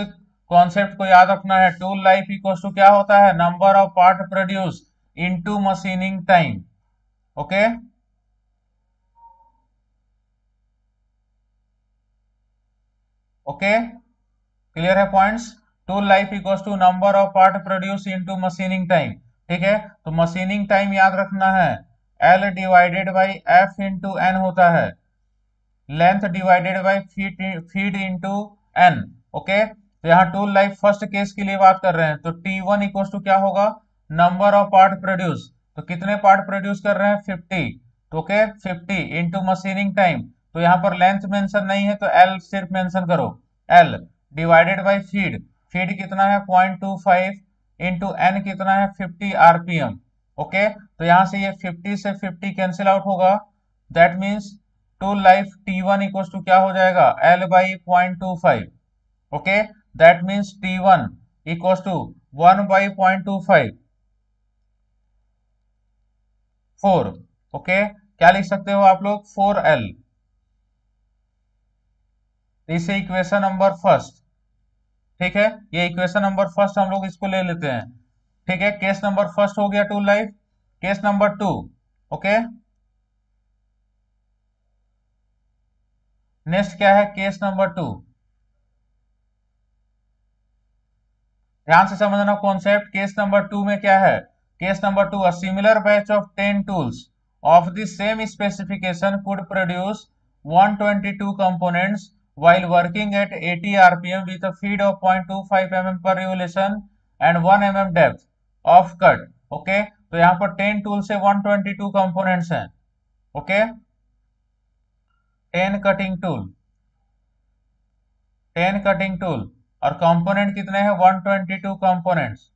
कॉन्सेप्ट को याद रखना है। टूल लाइफ इक्वल्स टू क्या होता है, number of part produce into machining time, okay. Okay, clear है points. Tool life equals to number of part produce into machining time, ठीक है। तो मशीनिंग टाइम याद रखना है, L divided by F into N होता है, length divided by feed into N, okay. तो यहाँ टूल लाइफ फर्स्ट केस के लिए बात कर रहे हैं, तो T1 इक्वल टू क्या होगा, नंबर ऑफ पार्ट प्रोड्यूस, तो कितने पार्ट प्रोड्यूस कर रहे हैं, 50, तो ओके 50 इंटू मशीनिंग टाइम, तो यहाँ पर लेंथ मेंशन नहीं है तो एल सिर्फ मेंशन करो, L divided by feed, feed कितना है 0.25 इंटू एन कितना है 50 आरपीएम। ओके, तो यहाँ से ये 50 से 50 कैंसिल आउट होगा, that means tool life T1 equal to क्या हो जाएगा L by 0.25। Okay, that means T1 equal to 1 by 0.25 4। Okay, क्या लिख सकते हो आप लोग 4L। इसे इक्वेशन नंबर फर्स्ट, ठीक है, ये इक्वेशन नंबर फर्स्ट हम लोग इसको ले लेते हैं। ठीक है, केस नंबर फर्स्ट हो गया tool life. Case number two, okay, next क्या है केस नंबर टू, ध्यान से समझना कॉन्सेप्ट। केस नंबर टू में क्या है, case number to, a similar batch of 10 tools of the same specification could produce 122 components while working at 80 rpm with a feed of 0.25 mm per revolution and 1 mm depth of cut। Okay, तो यहाँ पर 10 tool से 122 components हैं। Okay, 10 cutting tool, 10 cutting tool और component कितने हैं 122 components.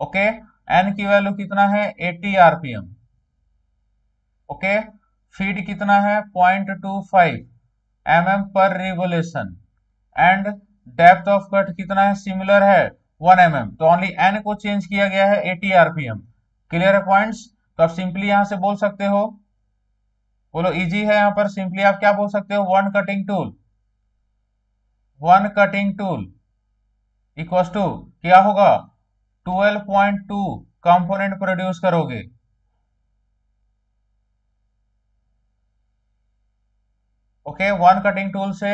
Okay, N की value कितना है 80 आरपीएम। ओके, फीड कितना है 0.25 mm per revolution and depth of cut कितना है सिमिलर है 1 mm, तो ओनली एन को चेंज किया गया है 80 आरपीएम। क्लियर है पॉइंट्स, तो आप सिंपली यहां से बोल सकते हो, बोलो इजी है, यहां पर सिंपली आप क्या बोल सकते हो one cutting tool, one cutting tool equal to क्या होगा 12.2 कंपोनेंट प्रोड्यूस करोगे। ओके, वन कटिंग टूल से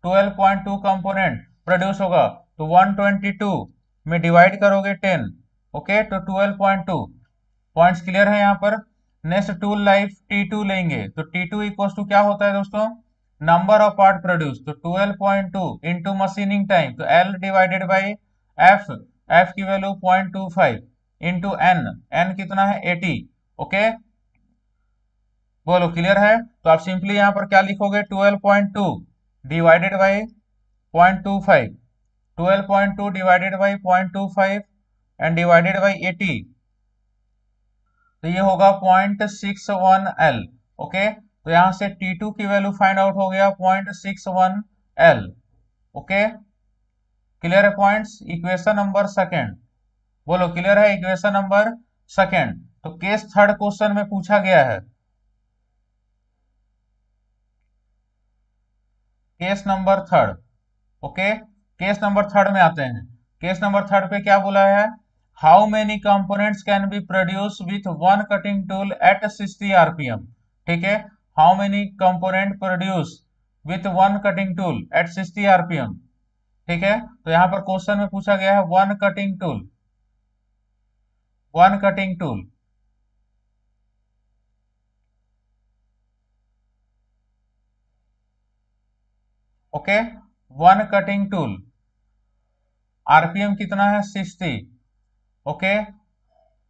12.2 कंपोनेंट प्रोड्यूस होगा, तो 122 में डिवाइड करोगे 10, ओके, तो 12.2 पॉइंट्स क्लियर है यहाँ पर। नेक्स्ट टूल लाइफ T2 लेंगे, तो T2 इक्वल्स टू क्या होता है दोस्तों नंबर ऑफ पार्ट प्रोड्यूस, तो 12.2 इंटू मशीनिंग टाइम, तो L divided by F, F की वैल्यू 0.25 इंटू N, N कितना है 80। ओके, बोलो क्लियर है, तो आप सिंपली यहां पर क्या लिखोगे 12.2 divided by 0.25, 12.2 divided by 0.25 and divided by 80, तो ये होगा 0.61 L। ओके, तो यहां से T2 की वैल्यू फाइंड आउट हो गया 0.61 L। ओके, क्लियर है पॉइंट्स। इक्वेशन नंबर सेकेंड, बोलो क्लियर है इक्वेशन नंबर सेकेंड। तो केस थर्ड क्वेश्चन में पूछा गया है, case number third. Okay, case number third में आते हैं। केस नंबर थर्ड पे क्या बोला है, how many components can be produce with one cutting tool at 60 RPM. ठीक है, how many component produce with one cutting tool at 60 RPM. ठीक है, तो यहां पर क्वेश्चन में पूछा गया है one cutting tool, one cutting tool. Okay, one cutting tool RPM कितना है 60। ओके,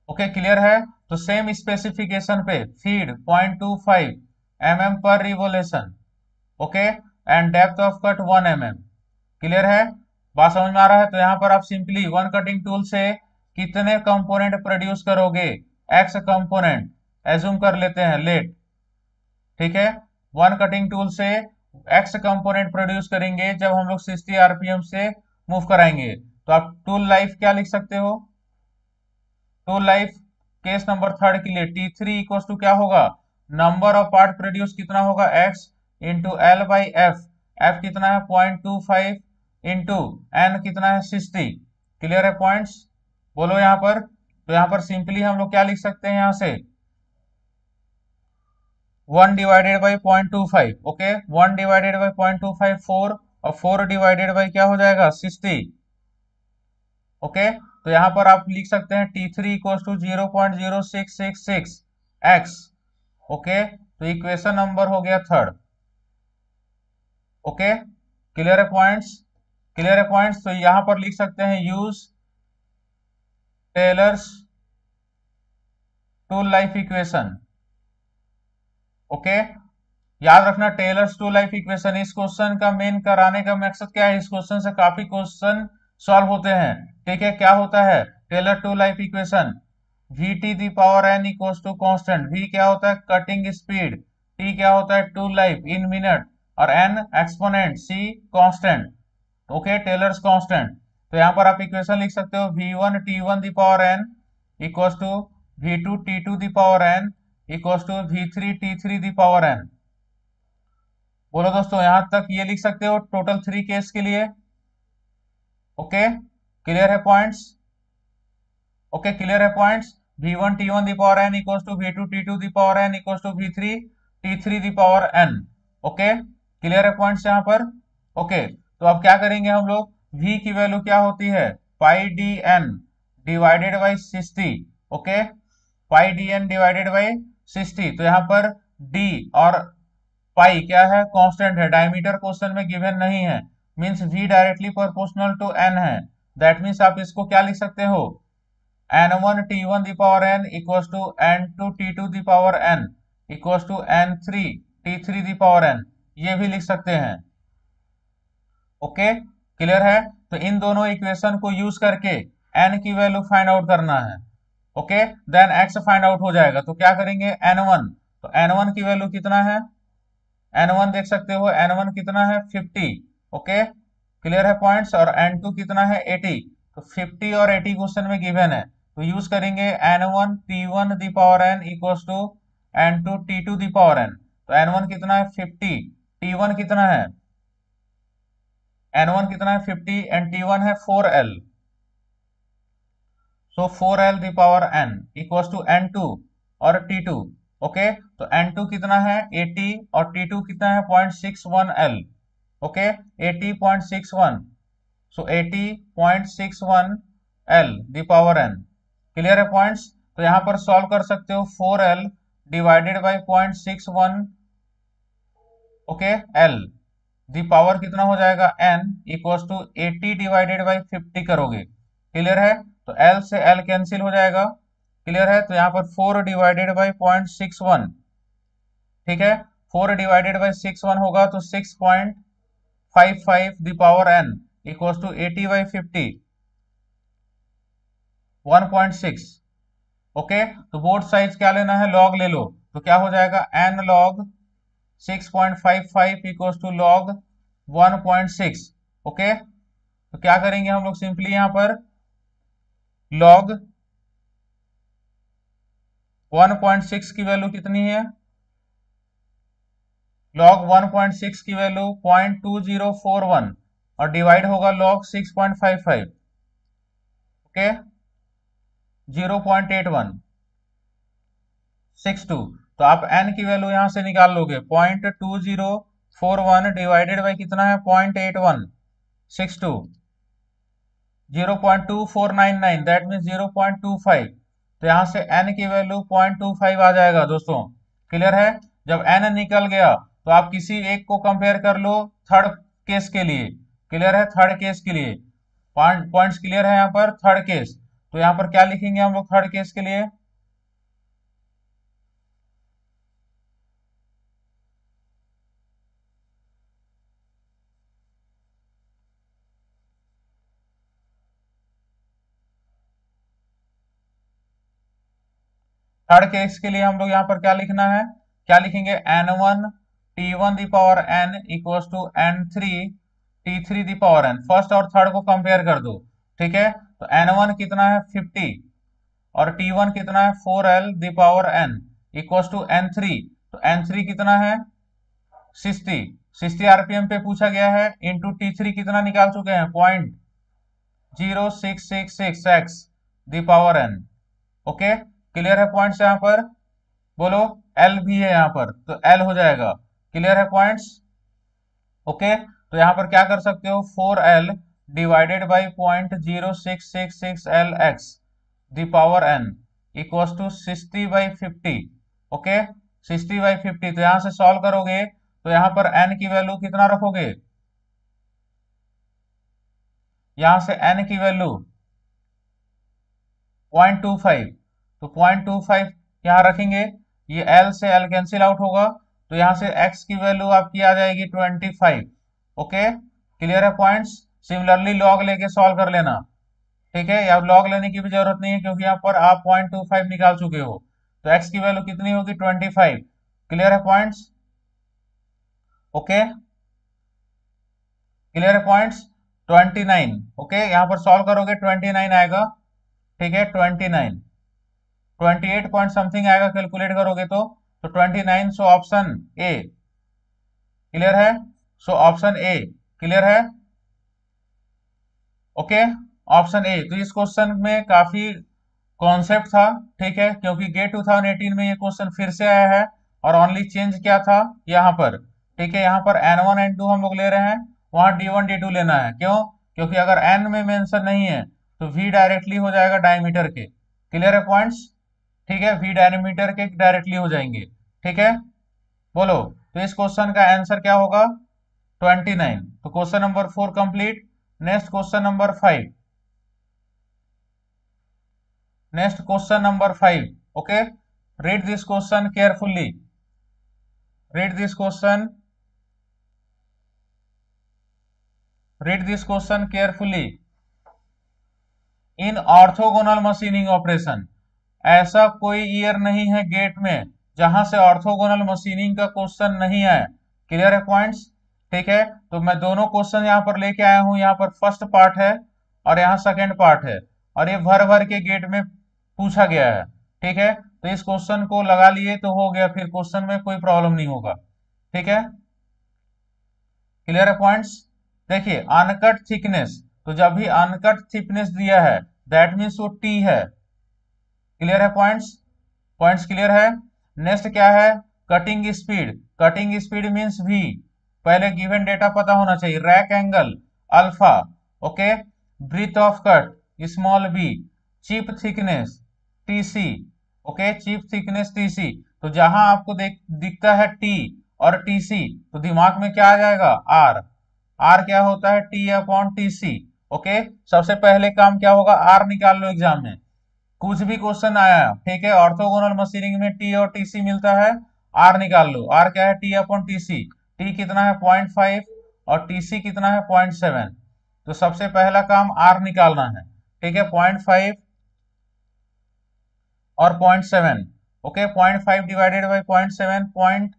ओके क्लियर है, तो सेम स्पेसिफिकेशन पे feed 0.25 mm per revolution, okay, and depth of cut 1 mm। Clear है, बात समझ में आ रहा है। तो यहां पर आप सिंपली वन कटिंग टूल से कितने कंपोनेंट प्रोड्यूस करोगे, एक्स कंपोनेंट एज्यूम कर लेते हैं लेट। ठीक है, वन कटिंग टूल से एक्स कंपोनेंट प्रोड्यूस करेंगे जब हम लोग 60 आरपीएम से मूव कराएंगे, तो आप टूल लाइफ क्या लिख सकते हो, tool life case number third के लिए T3 इक्वल टू क्या होगा नंबर ऑफ पार्ट प्रोड्यूस कितना होगा x into L by F, F कितना है 0.25 इंटू एन कितना है 60। क्लियर है पॉइंट्स, बोलो यहां पर, तो यहां पर सिंपली हम लोग क्या लिख सकते हैं यहां से 1 divided by 0.25, okay, 1 divided by 0.25 4, और 4 डिवाइडेड बाई क्या हो जाएगा 60। ओके, तो यहां पर आप लिख सकते हैं T3 equal to 0.0666 x। Okay, तो इक्वेशन नंबर हो गया थर्ड। ओके, क्लियर है पॉइंट्स, क्लियर है पॉइंट्स। तो यहां पर लिख सकते हैं use Taylor's tool life equation. Okay, याद रखना टेलर्स टू लाइफ इक्वेशन, इस क्वेश्चन का मेन कराने का मकसद क्या है, इस क्वेश्चन से काफी क्वेश्चन सॉल्व होते हैं। ठीक है, क्या होता है Taylor tool life equation, V T the power N equals to constant, V क्या होता है कटिंग स्पीड, टी क्या होता है टू लाइफ इन मिनट, और N exponent, C constant. Okay, Taylor's constant. तो यहाँ पर आप इक्वेशन लिख सकते हो V one T one the power N equals to V two T two the power N equals to V three T three the power N. बोलो दोस्तों, यहां तक ये लिख सकते हो टोटल 3 केस के लिए। ओके, क्लियर है पॉइंट्स? ओके, क्लियर है points? v1 t1 the power n equals to v2 t2 the power n equals to v3 t3 the power n। Okay, clear है पॉइंट्स यहाँ पर? ओके, तो अब क्या करेंगे हम लोग, v की वैल्यू क्या होती है pi D N divided by 60। Okay, pi D N divided by 60। तो यहाँ पर d और पाई क्या है कांस्टेंट है, डायमीटर क्वेश्चन में गिवन नहीं है, means v directly proportional to n है। दैट मींस आप इसको क्या लिख सकते हो n1 t1 the power n equals to n2 t2 the power n equals to n3 t3 the power n, ये भी लिख सकते हैं। ओके, क्लियर है? तो इन दोनों इक्वेशन को यूज करके n की वैल्यू फाइंड आउट करना है। Okay, then x find out हो जाएगा। तो क्या करेंगे n1, तो n1 की वैल्यू कितना है, n1 देख सकते हो n1 कितना है 50। ओके, क्लियर है पॉइंट्स? और n2 कितना है 80। तो 50 और 80 क्वेश्चन में गिवन है, तो यूज करेंगे n1 t1 the power n equals to n2 t2 the power n। तो n1 कितना है 50, t1 कितना है, n1 कितना है 50 एंड t1 है 4l। So 4l the power n equals to n2 और t2। ओके, तो n2 कितना है 80 और t2 कितना है 0.61l। Okay, 80.61, so 80.61 l the power n। Clear है पॉइंट्स? तो यहां पर सॉल्व कर सकते हो 4l divided by 0.61, okay, l the power कितना हो जाएगा n equals to 80 divided by 50 करोगे। क्लियर है? तो l से l कैंसिल हो जाएगा। क्लियर है? तो यहाँ पर 4 डिवाइडेड बाई 0.61, ठीक है, 4 डिवाइडेड बाई 61 होगा तो 6.55 the power n equals to 80 by 50, 1.6। Okay, तो बोथ साइड्स क्या लेना है लॉग ले लो, तो क्या हो जाएगा n log 6.55 equals to log 1.6। Okay, तो क्या करेंगे हम लोग सिंपली यहां पर log 1.6 की वैल्यू कितनी है, log 1.6 की वैल्यू 0.2041 और डिवाइड होगा log 6.55, ओके, 0.8162। तो आप n की वैल्यू यहां से निकाल लोगे 0.2041 डिवाइडेड बाई कितना है 0.8162, 0.2499, दैट मीन 0.25। तो यहां से n की वैल्यू 0.25 आ जाएगा दोस्तों। क्लियर है? जब n निकल गया तो आप किसी एक को कंपेयर कर लो थर्ड केस के लिए। क्लियर है? थर्ड केस के लिए पॉइंट्स क्लियर है यहाँ पर थर्ड केस। तो यहाँ पर क्या लिखेंगे हम लोग थर्ड केस के लिए, थर्ड केस के लिए हम लोग यहाँ पर क्या लिखना है, क्या लिखेंगे n1 t1 the power n equals to n3 t3 the power n। First और थर्ड को कंपेयर कर दो। ठीक है, तो n1 कितना है 50 और t1 कितना है 4l the power n equals to n3। तो n3 कितना है 60, 60 आरपीएम पे पूछा गया है, इंटू t3 कितना निकाल चुके हैं 0.0666x दी पावर n। ओके, क्लियर है पॉइंट्स यहाँ पर? बोलो, एल भी है यहाँ पर तो एल हो जाएगा। क्लियर है पॉइंट्स? ओके, तो यहाँ पर क्या कर सकते हो 4l divided by 0.0666l x the power n equals to 60 by 50। Okay, 60 by 50। तो यहाँ से सॉल्व करोगे तो यहाँ पर n की वैल्यू कितना रखोगे, यहाँ से n की वैल्यू 0.25, तो 0.25 यहाँ रखेंगे, ये l से l कैंसिल आउट होगा, तो यहाँ से x की वैल्यू आपकी आ जाएगी 25। ओके, क्लियर है पॉइंट्स। सिमिलरली लॉग लेके सॉल्व कर लेना, ठीक है, या लॉग लेने की भी जरूरत नहीं है क्योंकि यहाँ पर आप 0.25 निकाल चुके हो। तो x की वैल्यू कितनी होगी 25। क्लियर है पॉइंट्स। ओके, क्लियर है पॉइंट्स। 29। ओके, यहाँ पर सॉल्व करोगे 29 आएगा, ठीक है, 29 28 पॉइंट समथिंग आएगा कैलकुलेट करोगे तो 29। सो ऑप्शन ए क्लियर है। सो ऑप्शन ए क्लियर है। Okay, option A. तो इस क्वेश्चन में काफी कॉन्सेप्ट था, ठीक है, क्योंकि गेट 2018 में ये क्वेश्चन फिर से आया है और ओनली चेंज क्या था यहाँ पर, ठीक है, यहाँ पर N1 N2 हम लोग ले रहे हैं, वहां D1 D2 लेना है। क्यों? क्योंकि अगर N में मेंशन नहीं है तो V डायरेक्टली हो जाएगा डायमीटर के। क्लियर है पॉइंट्स, ठीक है, V डायमीटर के डायरेक्टली हो जाएंगे, ठीक है। बोलो, तो इस क्वेश्चन का आंसर क्या होगा 29। तो question number 4 complete. Next question number 5। Next question number 5। Okay, read this question carefully. Read this question, read this question carefully. In orthogonal machining operation, ऐसा कोई ईयर नहीं है गेट में जहां से ऑर्थोगोनल मशीनिंग का क्वेश्चन नहीं आया। क्लियर है पॉइंट्स, ठीक है। तो मैं दोनों क्वेश्चन यहाँ पर लेके आया हूं, यहाँ पर फर्स्ट पार्ट है और यहाँ सेकेंड पार्ट है, और ये भर भर के गेट में पूछा गया है, ठीक है। तो इस क्वेश्चन को लगा लिए तो हो गया, फिर क्वेश्चन में कोई प्रॉब्लम नहीं होगा, ठीक है। क्लियर है पॉइंट्स। देखिए, अनकट थिकनेस, तो जब भी अनकट थिकनेस दिया है दैट मीन्स वो टी है। क्लियर है पॉइंट्स, पॉइंट्स क्लियर है। नेक्स्ट क्या है, cutting speed. Cutting speed means V, पहले गिवन डेटा पता होना चाहिए। Rake angle alpha, okay. Breadth of cut small B. Chip thickness TC, okay, chip thickness TC. तो जहां आपको दिखता है टी और टीसी तो दिमाग में क्या आ जाएगा आर। आर क्या होता है टी अपॉन टीसी, ओके। सबसे पहले काम क्या होगा, आर निकाल लो एग्जाम में, कुछ भी क्वेश्चन आया, ठीक है, ऑर्थोगोनल मशीनिंग में टी और टीसी मिलता है, आर निकाल लो। आर क्या है टी अपॉन टीसी। टी कितना है 0.5 और टीसी कितना है 0.7। तो सबसे पहला काम आर निकालना है, ठीक है, 0.5 और 0.7, ओके। 0.5 divided by 0.7,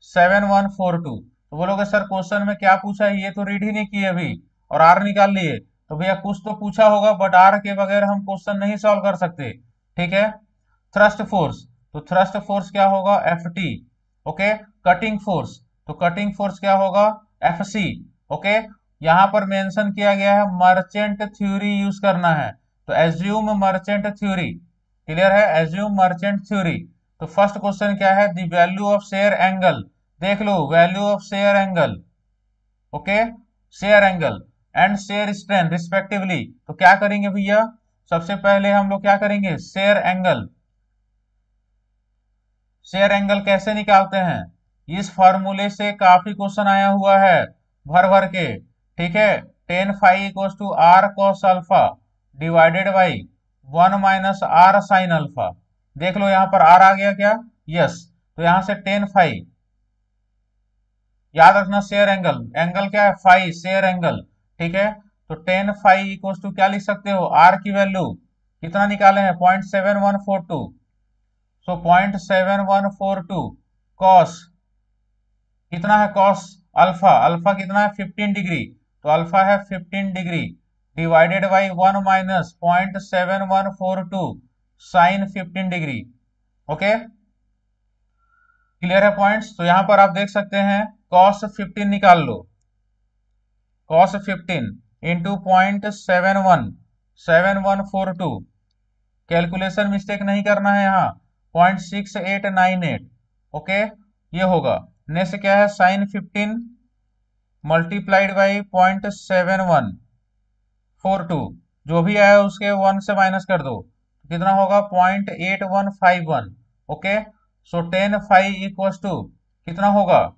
0.7142। तो बोलोगे सर क्वेश्चन में क्या पूछा है, ये तो रीड ही नहीं किए अभी और आर निकाल लिए। तो भैया कुछ तो पूछा होगा, बट आर के बगैर हम क्वेश्चन नहीं सॉल्व कर सकते, ठीक है। थ्रस्ट फोर्स, तो थ्रस्ट फोर्स क्या होगा F T, okay. Cutting force, तो कटिंग फोर्स क्या होगा एफ सी, ओके। यहां पर मेंशन किया गया है मर्चेंट थ्योरी यूज करना है, तो एज्यूम मर्चेंट थ्योरी। क्लियर है, एज्यूम मर्चेंट थ्योरी। तो फर्स्ट क्वेश्चन क्या है, the value of shear angle. देख लो, value of shear angle, okay, shear angle and shear strength respectively. तो क्या करेंगे भैया, सबसे पहले हम लोग क्या करेंगे, शेयर एंगल। शेयर एंगल कैसे निकालते हैं, इस फॉर्मूले से काफी क्वेश्चन आया हुआ है भर भर के, ठीक है। Tan phi equals to R cos alpha divided by 1 minus R sine alpha. देख लो यहाँ पर आर आ गया क्या, यस। तो यहां से टेन फाइव, याद रखना शेयर एंगल, एंगल क्या है फाइव, शेयर एंगल, ठीक है। तो टेन फाइव इक्वल्स टू क्या लिख सकते हो, आर की वैल्यू कितना निकाले हैं 0.7142। सो 0.7142 कॉस कितना है, कॉस अल्फा, अल्फा कितना है 15 डिग्री, तो अल्फा है 15 degree divided by 1 minus 0.7142 sine 15 degree, okay. Clear है पॉइंट्स। तो यहां पर आप देख सकते हैं कॉस 15 निकाल लो, कॉस 15 इंटू 0.7142, कैलकुलेशन मिस्टेक नहीं करना है यहाँ, 0.6898, ओके, ये होगा। नेक्स्ट क्या है साइन 15 मल्टीप्लाइड बाई 0.7142, जो भी आया उसके 1 से माइनस कर दो, कितना होगा 0.8151, okay. So tan phi equals to कितना होगा,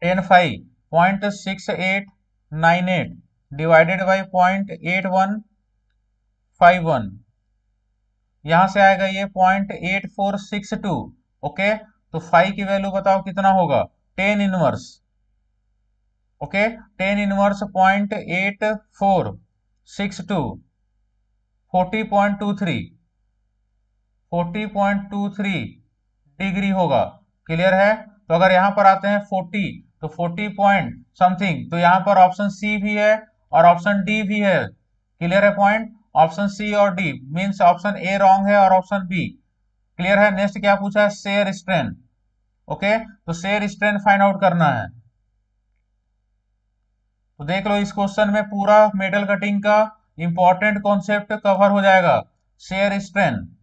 टेन फाइव 0.6898 डिवाइडेड बाई 0.8151, यहां से आएगा ये 0.8462, ओके। तो फाई की वैल्यू बताओ कितना होगा, 10 इनवर्स। ओके, 10 इनवर्स 0.8462, 40.23, 40.23 डिग्री होगा। क्लियर है? तो अगर यहां पर आते हैं 40, तो 40 पॉइंट समथिंग, तो यहां पर ऑप्शन सी भी है और ऑप्शन डी भी है। क्लियर है पॉइंट? ऑप्शन सी और D means option A wrong है और ऑप्शन बी क्लियर है। नेक्स्ट क्या पूछा है, शेयर स्ट्रेन। ओके, तो शेयर स्ट्रेन फाइंड आउट करना है। तो देख लो इस क्वेश्चन में पूरा मेटल कटिंग का इंपॉर्टेंट कॉन्सेप्ट कवर हो जाएगा, shear strain.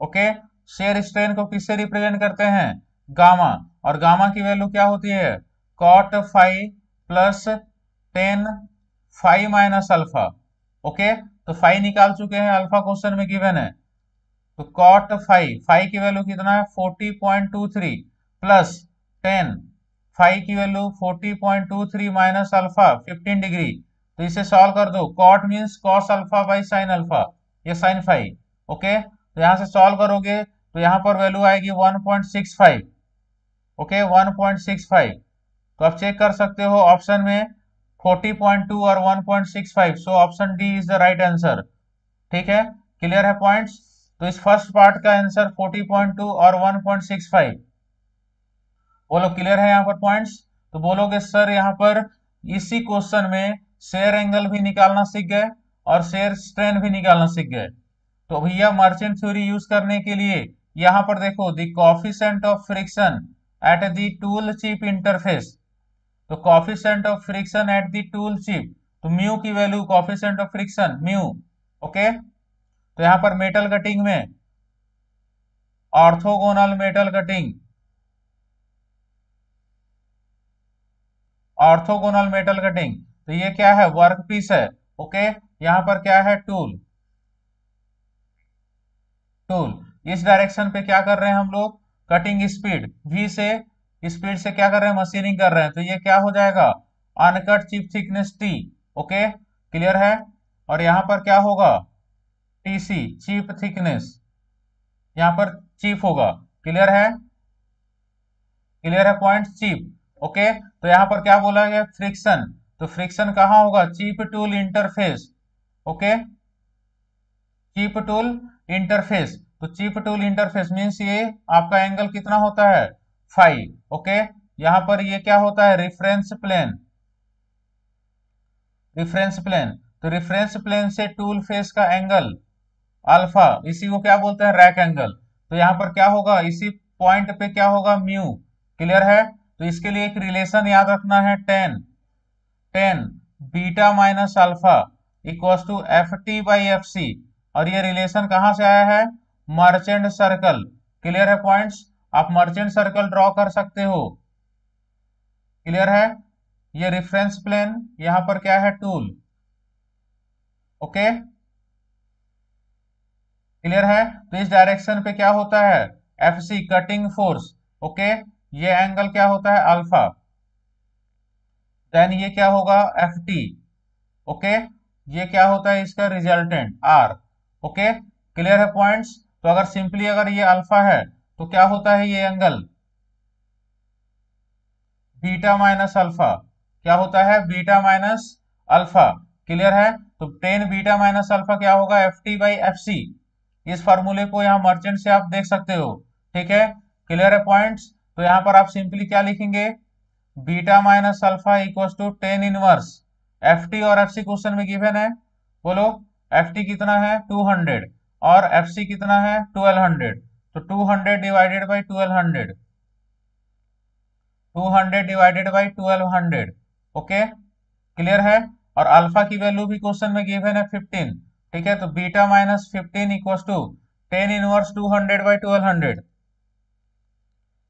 Okay, shear strain को किससे रिप्रेजेंट करते हैं, गामा, और गामा की वैल्यू क्या होती है, cot phi plus 10 phi minus alpha. Okay, तो फाई निकाल चुके हैं, अल्फा क्वेश्चन में गिवन है। तो कॉट फाई, फाई की वैल्यू कितना है 40.23 प्लस 10, फाई की वैल्यू 40.23 माइनस अल्फा 15 डिग्री। तो इसे सॉल्व कर दो, cot means cos alpha by sine alpha, ये साइन फाई। ओके, तो यहां से सॉल्व करोगे तो यहां पर वैल्यू आएगी 1.65। ओके, 1.65। तो आप चेक कर सकते हो ऑप्शन में 40.2 और 1.65, सो option D is the right answer. ठीक है, क्लियर है पॉइंट्स? तो इस फर्स्ट पार्ट का आंसर 40.2 और 1.65। बोलो क्लियर है यहाँ पर पॉइंट्स? तो बोलोगे सर यहाँ पर इसी क्वेश्चन में शेयर एंगल भी निकालना सीख गए और शेयर स्ट्रेन भी निकालना सीख गए। तो भैया मर्चेंट थ्योरी यूज करने के लिए यहाँ पर देखो, the coefficient of friction at the tool chip interface. तो coefficient of friction at the tool chip, तो म्यू की value, coefficient of friction mu. Okay, तो यहाँ पर मेटल कटिंग में orthogonal metal cutting, orthogonal metal cutting, तो ये क्या है, वर्क पीस है। ओके, यहाँ पर क्या है, टूल। टूल इस डायरेक्शन पे क्या कर रहे हैं हम लोग, कटिंग स्पीड वी से, स्पीड से क्या कर रहे हैं, मशीनिंग कर रहे हैं। तो ये क्या हो जाएगा, uncut chip thickness T. Okay, clear है? और यहाँ पर क्या होगा, टीसी चिप थिकनेस, यहाँ पर चिप होगा। क्लियर है? क्लियर है पॉइंट, चिप। ओके, तो यहाँ पर क्या बोला गया, फ्रिक्शन, तो फ्रिक्शन कहाँ होगा, chip tool interface. Okay, chip tool interface, तो चिप टूल इंटरफेस मीन्स ये आपका एंगल कितना होता है, फाई। ओके, यहाँ पर ये क्या होता है, रिफरेंस प्लेन, रिफरेंस प्लेन, तो रिफरेंस प्लेन से टूल फेस का एंगल अल्फा, इसी को क्या बोलते हैं, रैक एंगल। तो यहाँ पर क्या होगा, इसी पॉइंट पे क्या होगा, म्यू। क्लियर है? तो इसके लिए एक रिलेशन याद रखना है, tan, tan beta minus alpha equal to F T by F C. और ये रिलेशन कहां से आया है, मर्चेंट सर्कल। क्लियर है पॉइंट्स? आप मर्चेंट सर्कल ड्रॉ कर सकते हो। क्लियर है? ये रेफरेंस प्लेन, यहां पर क्या है, टूल। ओके, क्लियर है? तो इस डायरेक्शन पे क्या होता है, F C cutting force. Okay, ये एंगल क्या होता है, अल्फा। देन ये क्या होगा, एफ टी। ओके, ये क्या होता है, इसका रिजल्टेंट आर। ओके, क्लियर है पॉइंट्स? तो अगर सिंपली अगर ये अल्फा है तो क्या होता है, ये एंगल बीटा माइनस अल्फा, क्या होता है, बीटा माइनस अल्फा। क्लियर है? तो टेन बीटा माइनस अल्फा क्या होगा, F T by F C. इस फार्मूले को यहाँ मर्चेंट से आप देख सकते हो। ठीक है, क्लियर है पॉइंट्स? तो यहाँ पर आप सिंपली क्या लिखेंगे, beta minus alpha equal to tan inverse F T, और एफ सी क्वेश्चन में गिवन है। बोलो एफ टी कितना है, 200, और एफ सी कितना है, 1200। तो 200 divided by 1200, 200 divided by 1200। Okay, clear है? और अल्फा की वैल्यू भी क्वेश्चन में गिवन है 15। ठीक है, तो beta minus 15 equal to 10 inverse 200 by 1200,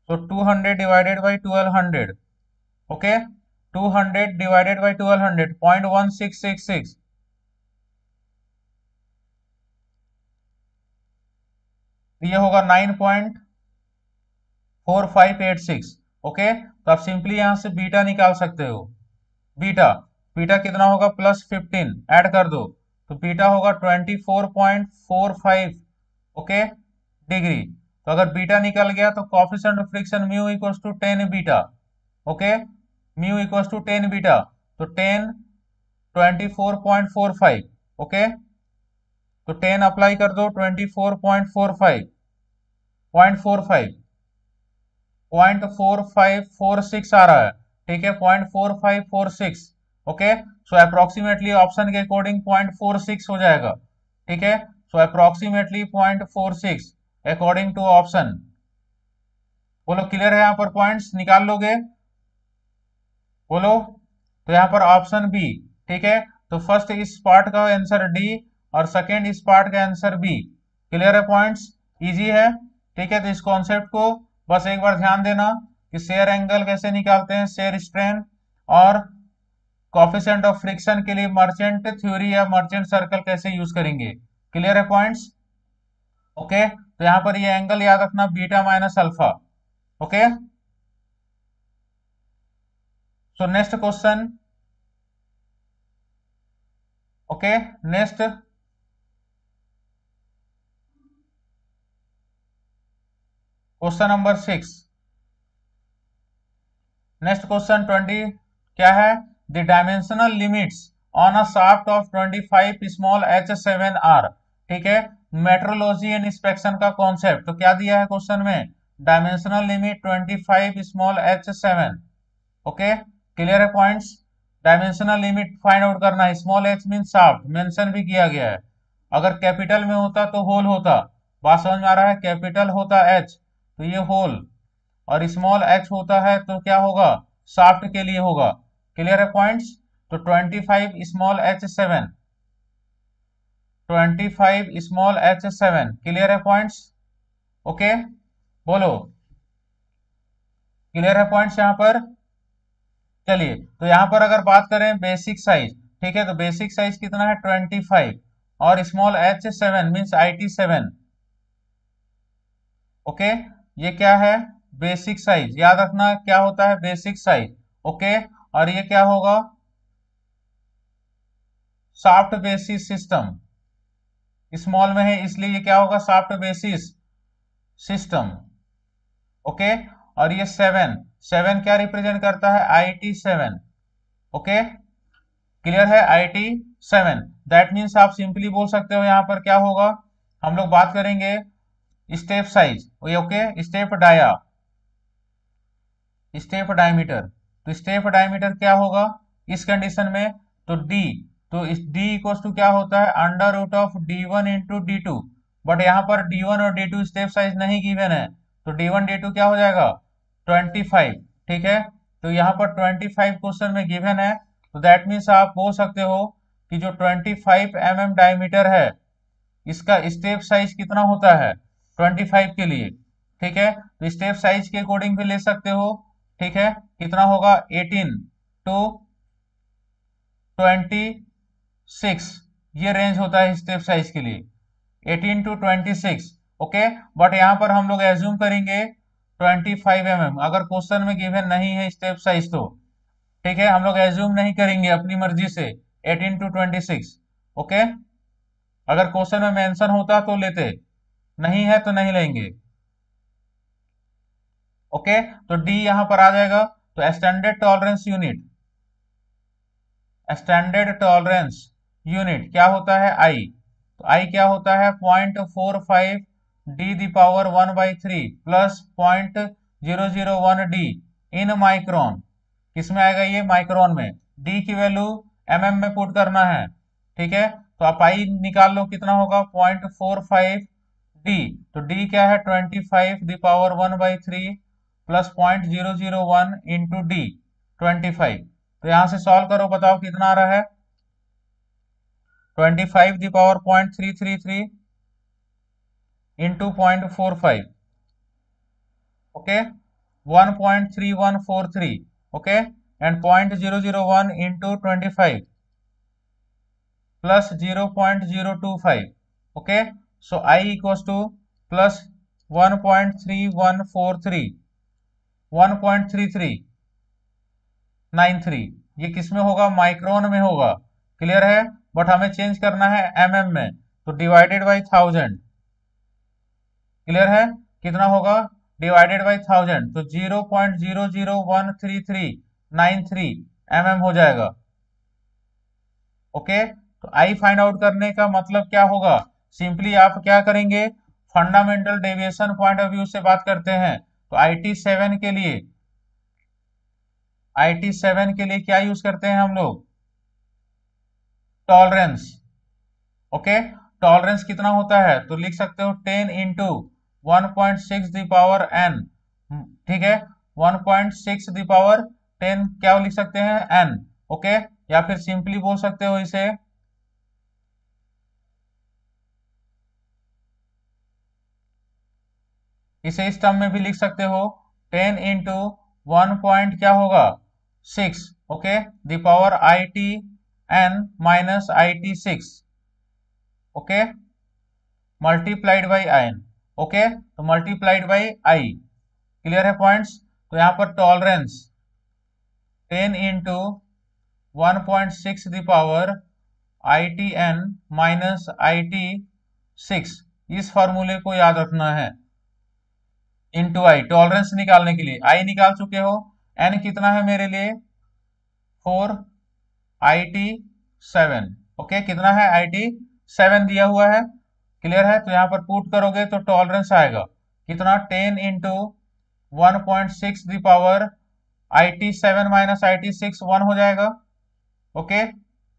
तो 200 divided by 1200। Okay, 200 divided by 1200, 0.1666। ये होगा 9.4586। ओके, तो आप सिंपली यहां से बीटा निकाल सकते हो। बीटा, बीटा कितना होगा, +15 ऐड कर दो, तो बीटा होगा 24.45। Okay, degree. तो अगर बीटा निकल गया तो coefficient of friction mu equals to 10 beta. Okay, mu equals to 10 beta, तो 10 24.45। ओके, तो 10 अप्लाई कर दो, 24.45 0.4546 आ रहा है। ठीक है, 0.4546। ओके, सो अप्रोक्सीमेटली ऑप्शन के अकॉर्डिंग 0.46 हो जाएगा। ठीक है, सो अप्रोक्सीमेटली 0.46 अकॉर्डिंग टू ऑप्शन। बोलो क्लियर है, यहाँ पर पॉइंट्स निकाल लोगे? बोलो। तो यहाँ पर ऑप्शन बी। ठीक है, तो फर्स्ट इस पार्ट का आंसर डी और सेकेंड इस पार्ट का आंसर बी। क्लियर है, पॉइंट्स इजी है। ठीक है, तो इस कॉन्सेप्ट को बस एक बार ध्यान देना कि शेयर एंगल कैसे निकालते हैं, शेयर स्ट्रेन, और कोफिशिएंट ऑफ फ्रिक्शन के लिए मर्चेंट थ्योरी या मर्चेंट सर्कल कैसे यूज करेंगे। क्लियर है, पॉइंट्स? ओके, तो यहाँ पर ये एंगल याद रखना, beta minus alpha. Okay, so next question. Okay, next question number 6। Next question 20 क्या है? The dimensional limits on a shaft of 25 small h7r। ठीक है, मेट्रोलॉजी एंड इंस्पेक्शन का कॉन्सेप्ट। तो क्या दिया है क्वेश्चन में? Dimensional limit 25 small h7। Okay, clear है points? Dimensional limit find out करना है। Small h mean shaft, mention भी किया गया है। अगर कैपिटल में होता तो होल होता। बात समझ में आ रहा है? कैपिटल होता h तो ये होल, और स्मॉल h होता है तो क्या होगा? शाफ्ट के लिए होगा। क्लियर है पॉइंट्स? तो 25 small h7, 25 small h7। Clear है पॉइंट्स? ओके, बोलो क्लियर है पॉइंट्स यहाँ पर? चलिए, तो यहाँ पर अगर बात करें बेसिक साइज, ठीक है, तो बेसिक साइज कितना है? 25, और small h7 means IT7। Okay, ये क्या है? Basic size. याद रखना क्या होता है? Basic size. ओके, और ये क्या होगा? Soft basis system. स्मॉल में है इसलिए ये क्या होगा? Soft basis system. ओके, और ये 7, 7 क्या रिप्रेजेंट करता है? IT7। ओके, क्लियर है? IT7, दैट मीन्स आप सिंपली बोल सकते हो यहाँ पर क्या होगा? हम लोग बात करेंगे step size. Okay, step dia, step diameter. तो स्टेप डायमीटर क्या होगा इस कंडीशन में? तो डी, तो इस डी इक्वल टू क्या होता है? Under root of D1 into D2। But यहाँ पर D1 और D2 स्टेप साइज नहीं गिवन है, तो D1 D2 क्या हो जाएगा? 25। ठीक है, तो यहाँ पर 25 क्वेश्चन में गिवन है, तो दैट मीन्स आप बोल सकते हो कि जो 25 mm डायमीटर है इसका स्टेप साइज कितना होता है 25 के लिए। ठीक है, तो स्टेप साइज के अकॉर्डिंग भी ले सकते हो। ठीक है, कितना होगा? 18 टू 26, ये रेंज होता है स्टेप साइज के लिए, 18 टू 26। ओके, बट यहाँ पर हम लोग एज्यूम करेंगे 25 mm, अगर क्वेश्चन में गिवन नहीं है स्टेप साइज तो। ठीक है, हम लोग एज्यूम नहीं करेंगे अपनी मर्जी से 18 टू 26। ओके, अगर क्वेश्चन में मेंशन होता तो लेते, नहीं है तो नहीं लेंगे। ओके, तो डी यहां पर आ जाएगा। तो standard tolerance unit, standard tolerance unit क्या होता है? आई। तो आई क्या होता है? 0.45 D the power 1/3 plus 0.001 D in micron. किसमें आएगा ये? माइक्रोन में। डी की वैल्यू एमएम में पुट करना है। ठीक है, तो आप आई निकाल लो, कितना होगा? 0.45 डी। तो डी क्या है? 25 the power 1/3 plus 0.001 into D 25। तो यहां से सॉल्व करो, बताओ कितना आ रहा है? 25 the power 0.333 into 0.45। Okay, 1.3143। Okay, and 0.001 into 25 plus 0.025। Okay, so I equals two plus 1.3143, 1.3393। ये किस में होगा? माइक्रोन में होगा। क्लियर है? बट हमें चेंज करना है एमएम में, तो डिवाइडेड बाई 1000। क्लियर है? कितना होगा, डिवाइडेड बाई 1000, तो 0.001393 mm हो जाएगा। ओके, तो आई फाइंड आउट करने का मतलब क्या होगा, सिंपली आप क्या करेंगे, fundamental deviation point of view से बात करते हैं, तो IT7 के लिए क्या यूज करते हैं हम लोग, टॉलरेंस। ओके, टॉलरेंस कितना होता है, तो लिख सकते हो 10 इंटू 1.6 द पावर n, ठीक है, 1.6 द पावर 10 क्या लिख सकते हैं, n। ओके, या फिर सिंपली बोल सकते हो इसे इस टर्म में भी लिख सकते हो, 10 इंटू 1 पॉइंट क्या होगा, 6, okay, the power IT n minus IT6, okay, multiplied by I. Okay, तो मल्टीप्लाइड बाई आई, क्लियर है पॉइंट्स। तो यहां पर tolerance 10 into 1.6 the power ITn minus IT6, इस फॉर्मूले को याद रखना है, इंटू आई, टॉलरेंस निकालने के लिए आई निकाल चुके हो, एन कितना है मेरे लिए 4 IT7, ओके, कितना है IT7 दिया हुआ है, क्लियर है। तो यहां पर पुट करोगे तो टॉलरेंस आएगा कितना, 10 into 1.6 the power IT7 minus IT6, 1 हो जाएगा। ओके,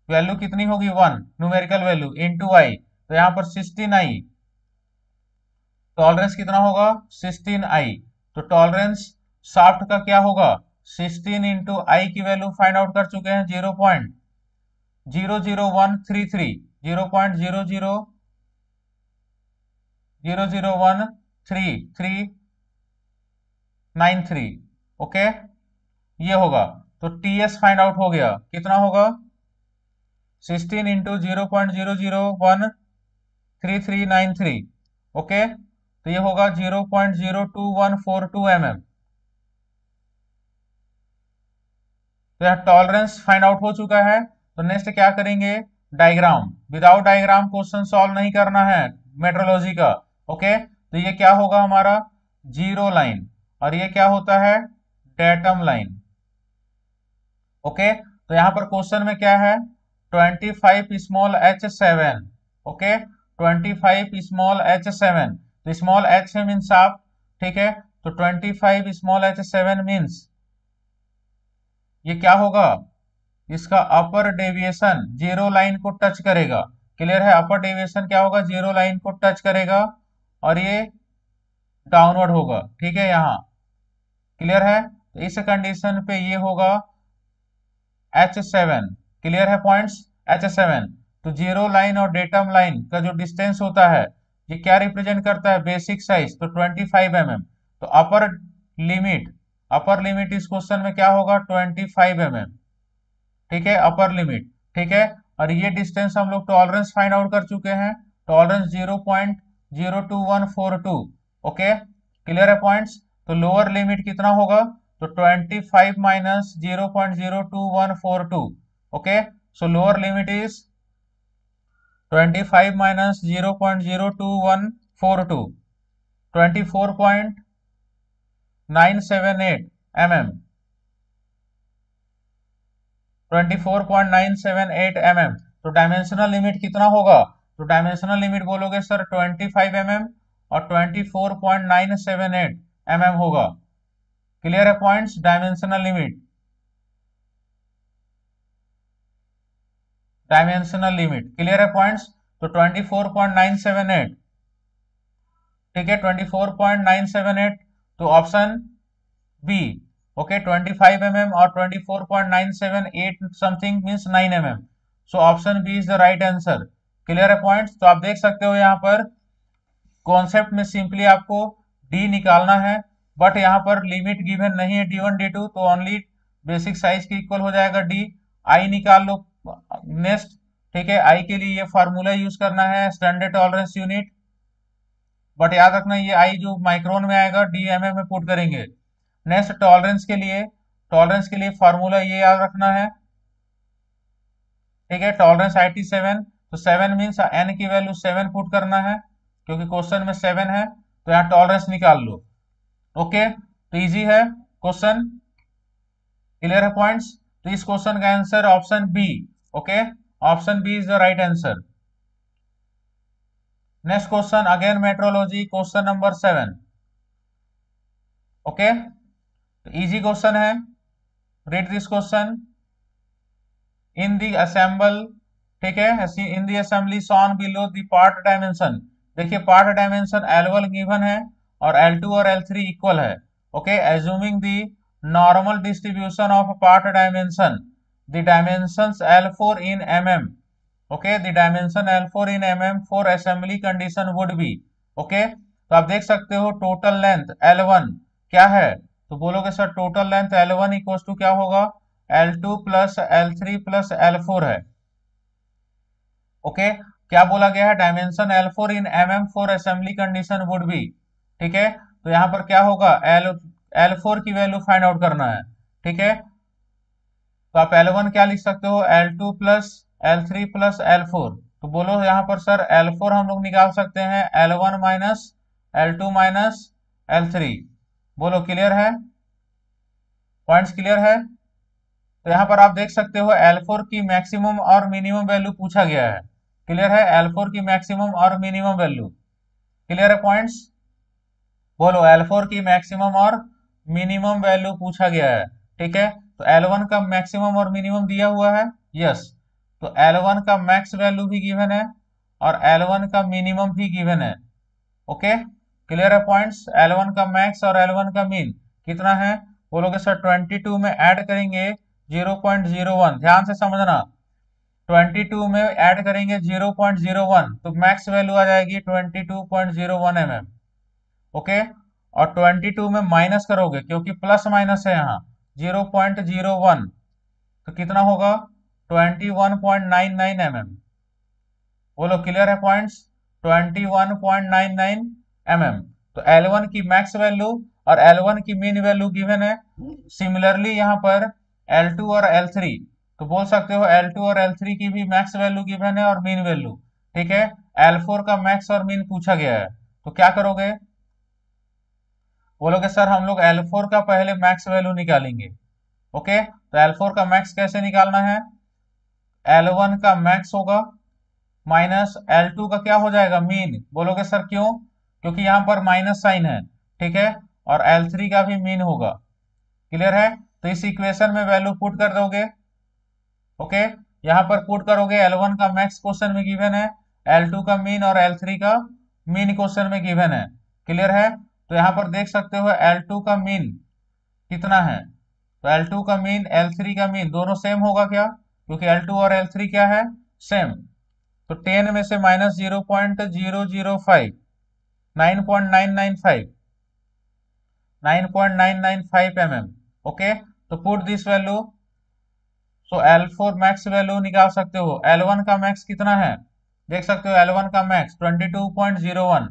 वैल्यू कितनी होगी 1, न्यूमेरिकल वैल्यू इंटू आई, तो यहां पर 16i, टॉलरेंस कितना होगा 16i। तो टॉलरेंस शाफ्ट का क्या होगा, 16 इंटू आई की वैल्यू फाइंड आउट कर चुके हैं, 0.00133, 0.0001393, ओके, ये होगा। तो टीएस फाइंड आउट हो गया, कितना होगा 16 इंटू 0.0013393, ओके, तो ये होगा 0.02142 mm। तो यह टॉलरेंस फाइंड आउट हो चुका है। तो नेक्स्ट क्या करेंगे, diagram, without diagram question solve नहीं करना है मेट्रोलॉजी का। ओके, तो ये क्या होगा हमारा जीरो लाइन, और ये क्या होता है डेटम लाइन। ओके, तो यहां पर क्वेश्चन में क्या है 25 small h7, okay, 25 small h7, तो स्मॉल h है मीन्स आप, ठीक है, तो 25 स्मॉल h7 मीन्स ये क्या होगा, इसका अपर डेविएशन जीरो लाइन को टच करेगा, क्लियर है, अपर डेविएशन क्या होगा, जीरो लाइन को टच करेगा, और ये डाउनवर्ड होगा, ठीक है, यहाँ क्लियर है। तो इस कंडीशन पे ये होगा H7, क्लियर है पॉइंट्स, H7। तो जीरो लाइन और डेटम लाइन का जो डिस्टेंस होता है ये क्या रिप्रेजेंट करता है, बेसिक साइज, तो 25 mm। तो अपर लिमिट इस क्वेश्चन में क्या होगा 25 mm, ठीक है, अपर लिमिट, ठीक है। और ये डिस्टेंस हम लोग टॉलरेंस फाइंड आउट कर चुके हैं, टॉलरेंस 0.02142, ओके, क्लियर है पॉइंट्स। तो लोअर लिमिट कितना होगा, तो 25 minus 0.02142, okay, so lower limit is 25 minus 0.02142, 24.978 mm, 24.978 mm। तो डायमेंशनल लिमिट कितना होगा, तो डायमेंशनल लिमिट बोलोगे सर 25 mm और 24.978 mm होगा, क्लियर है पॉइंट्स, डायमेंशनल लिमिट क्लियर है पॉइंट्स। तो 24.978, ठीक है, 24.978, तो ऑप्शन बी, ओके, 25 mm और 24.978 something means 9 mm, so option B is the right answer, clear है पॉइंट्स। तो आप देख सकते हो यहाँ पर कॉन्सेप्ट में सिंपली आपको डी निकालना है, बट यहाँ पर लिमिट गिवन नहीं है D1 D2, तो ओनली बेसिक साइज के इक्वल हो जाएगा डी। आई निकाल लो नेक्स्ट, ठीक है, आई के लिए ये फार्मूला यूज करना है स्टैंडर्ड टॉलरेंस यूनिट, बट याद रखना ये आई जो माइक्रोन में आएगा DMM में पुट करेंगे। नेक्स्ट टॉलरेंस के लिए फार्मूला ये याद रखना है, ठीक है, टॉलरेंस IT7, तो 7 मीन्स एन की वैल्यू 7 पुट करना है क्योंकि क्वेश्चन में 7 है, तो यहाँ टॉलरेंस निकाल लो। ओके, तो इजी है क्वेश्चन, क्लियर है पॉइंट्स। तो इस क्वेश्चन का answer option B. Okay, option B is the right answer. Next question again metrology, question number 7। Okay, तो इजी क्वेश्चन है, read this question. In the assemble, ठीक है, in the assembly shown below the part dimension. देखिए part dimension L1 given है और L2 और L3 equal है। Okay, assuming the normal distribution of part dimension, the dimensions L4 in mm। Okay, the dimension L4 in mm for assembly condition would be. Okay, तो आप देख सकते हो total length L1 क्या है, तो बोलोगे sir total length L1 equal to क्या होगा, L2 plus L3 plus L4 है। ओके, क्या बोला गया है, dimension L4 in mm for assembly condition would be. ठीक है, तो यहां पर क्या होगा, L4 की वैल्यू फाइंड आउट करना है। ठीक है, तो आप L1 क्या लिख सकते हो, L2 plus L3 plus L4। तो बोलो यहाँ पर सर L4 हम लोग निकाल सकते हैं L1 minus L2 minus L3। बोलो क्लियर है, पॉइंट्स क्लियर है। तो यहाँ पर आप देख सकते हो L4 की मैक्सिमम और मिनिमम वैल्यू पूछा गया है। क्लियर है, L4 की मैक्सिमम और मिनिमम वैल्यू, क्लियर है पॉइंट्स। बोलो L4 की मैक्सिमम और मिनिमम वैल्यू पूछा गया है। ठीक है, तो L1 का मैक्सिमम और मिनिमम दिया हुआ है, यस। तो L1 का मैक्स वैल्यू भी गिवन है और L1 का मिनिमम भी गिवन है। ओके, क्लियर है पॉइंट्स। L1 का मैक्स और L1 का मीन कितना है, बोलोगे सर 22 में ऐड करेंगे 0.01, ध्यान से समझना। 22 में ऐड करेंगे 0.01 तो मैक्स वैल्यू आ जाएगी 22.01 mm। ओके, और 22 में माइनस करोगे क्योंकि प्लस माइनस है यहाँ 0.01, तो कितना होगा 21.99 mm। बोलो क्लियर है पॉइंट्स, 21.99 mm। तो L1 की मैक्स वैल्यू और L1 की मीन वैल्यू गिवन है। सिमिलरली यहाँ पर L2 और L3, तो बोल सकते हो L2 और L3 की भी मैक्स वैल्यू गिवन है और मीन वैल्यू। ठीक है, L4 का मैक्स और मीन पूछा गया है, तो क्या करोगे, बोलोगे सर हम लोग L4 का पहले मैक्स वैल्यू निकालेंगे। ओके, तो L4 का मैक्स कैसे निकालना है, L1 का मैक्स होगा माइनस L2 का क्या हो जाएगा, मीन। बोलोगे सर क्यों, क्योंकि यहाँ पर माइनस साइन है। ठीक है, और L3 का भी मीन होगा। क्लियर है, तो इस इक्वेशन में वैल्यू पुट कर दोगे। ओके, यहाँ पर पुट करोगे, L1 का मैक्स क्वेश्चन में गिवन है, L2 का मीन और L3 का मीन क्वेश्चन में गिवन है। क्लियर है, तो यहाँ पर देख सकते हो L2 का मीन कितना है, तो L2 का मीन L3 का मीन दोनों सेम होगा क्या, क्योंकि L2 और L3 क्या है, सेम। तो 10 में से माइनस 0.005, 9.995, 9.995 mm। ओके, तो put this value, so L4 max value निकाल सकते हो। L1 का मैक्स कितना है, देख सकते हो L1 का मैक्स 22.01,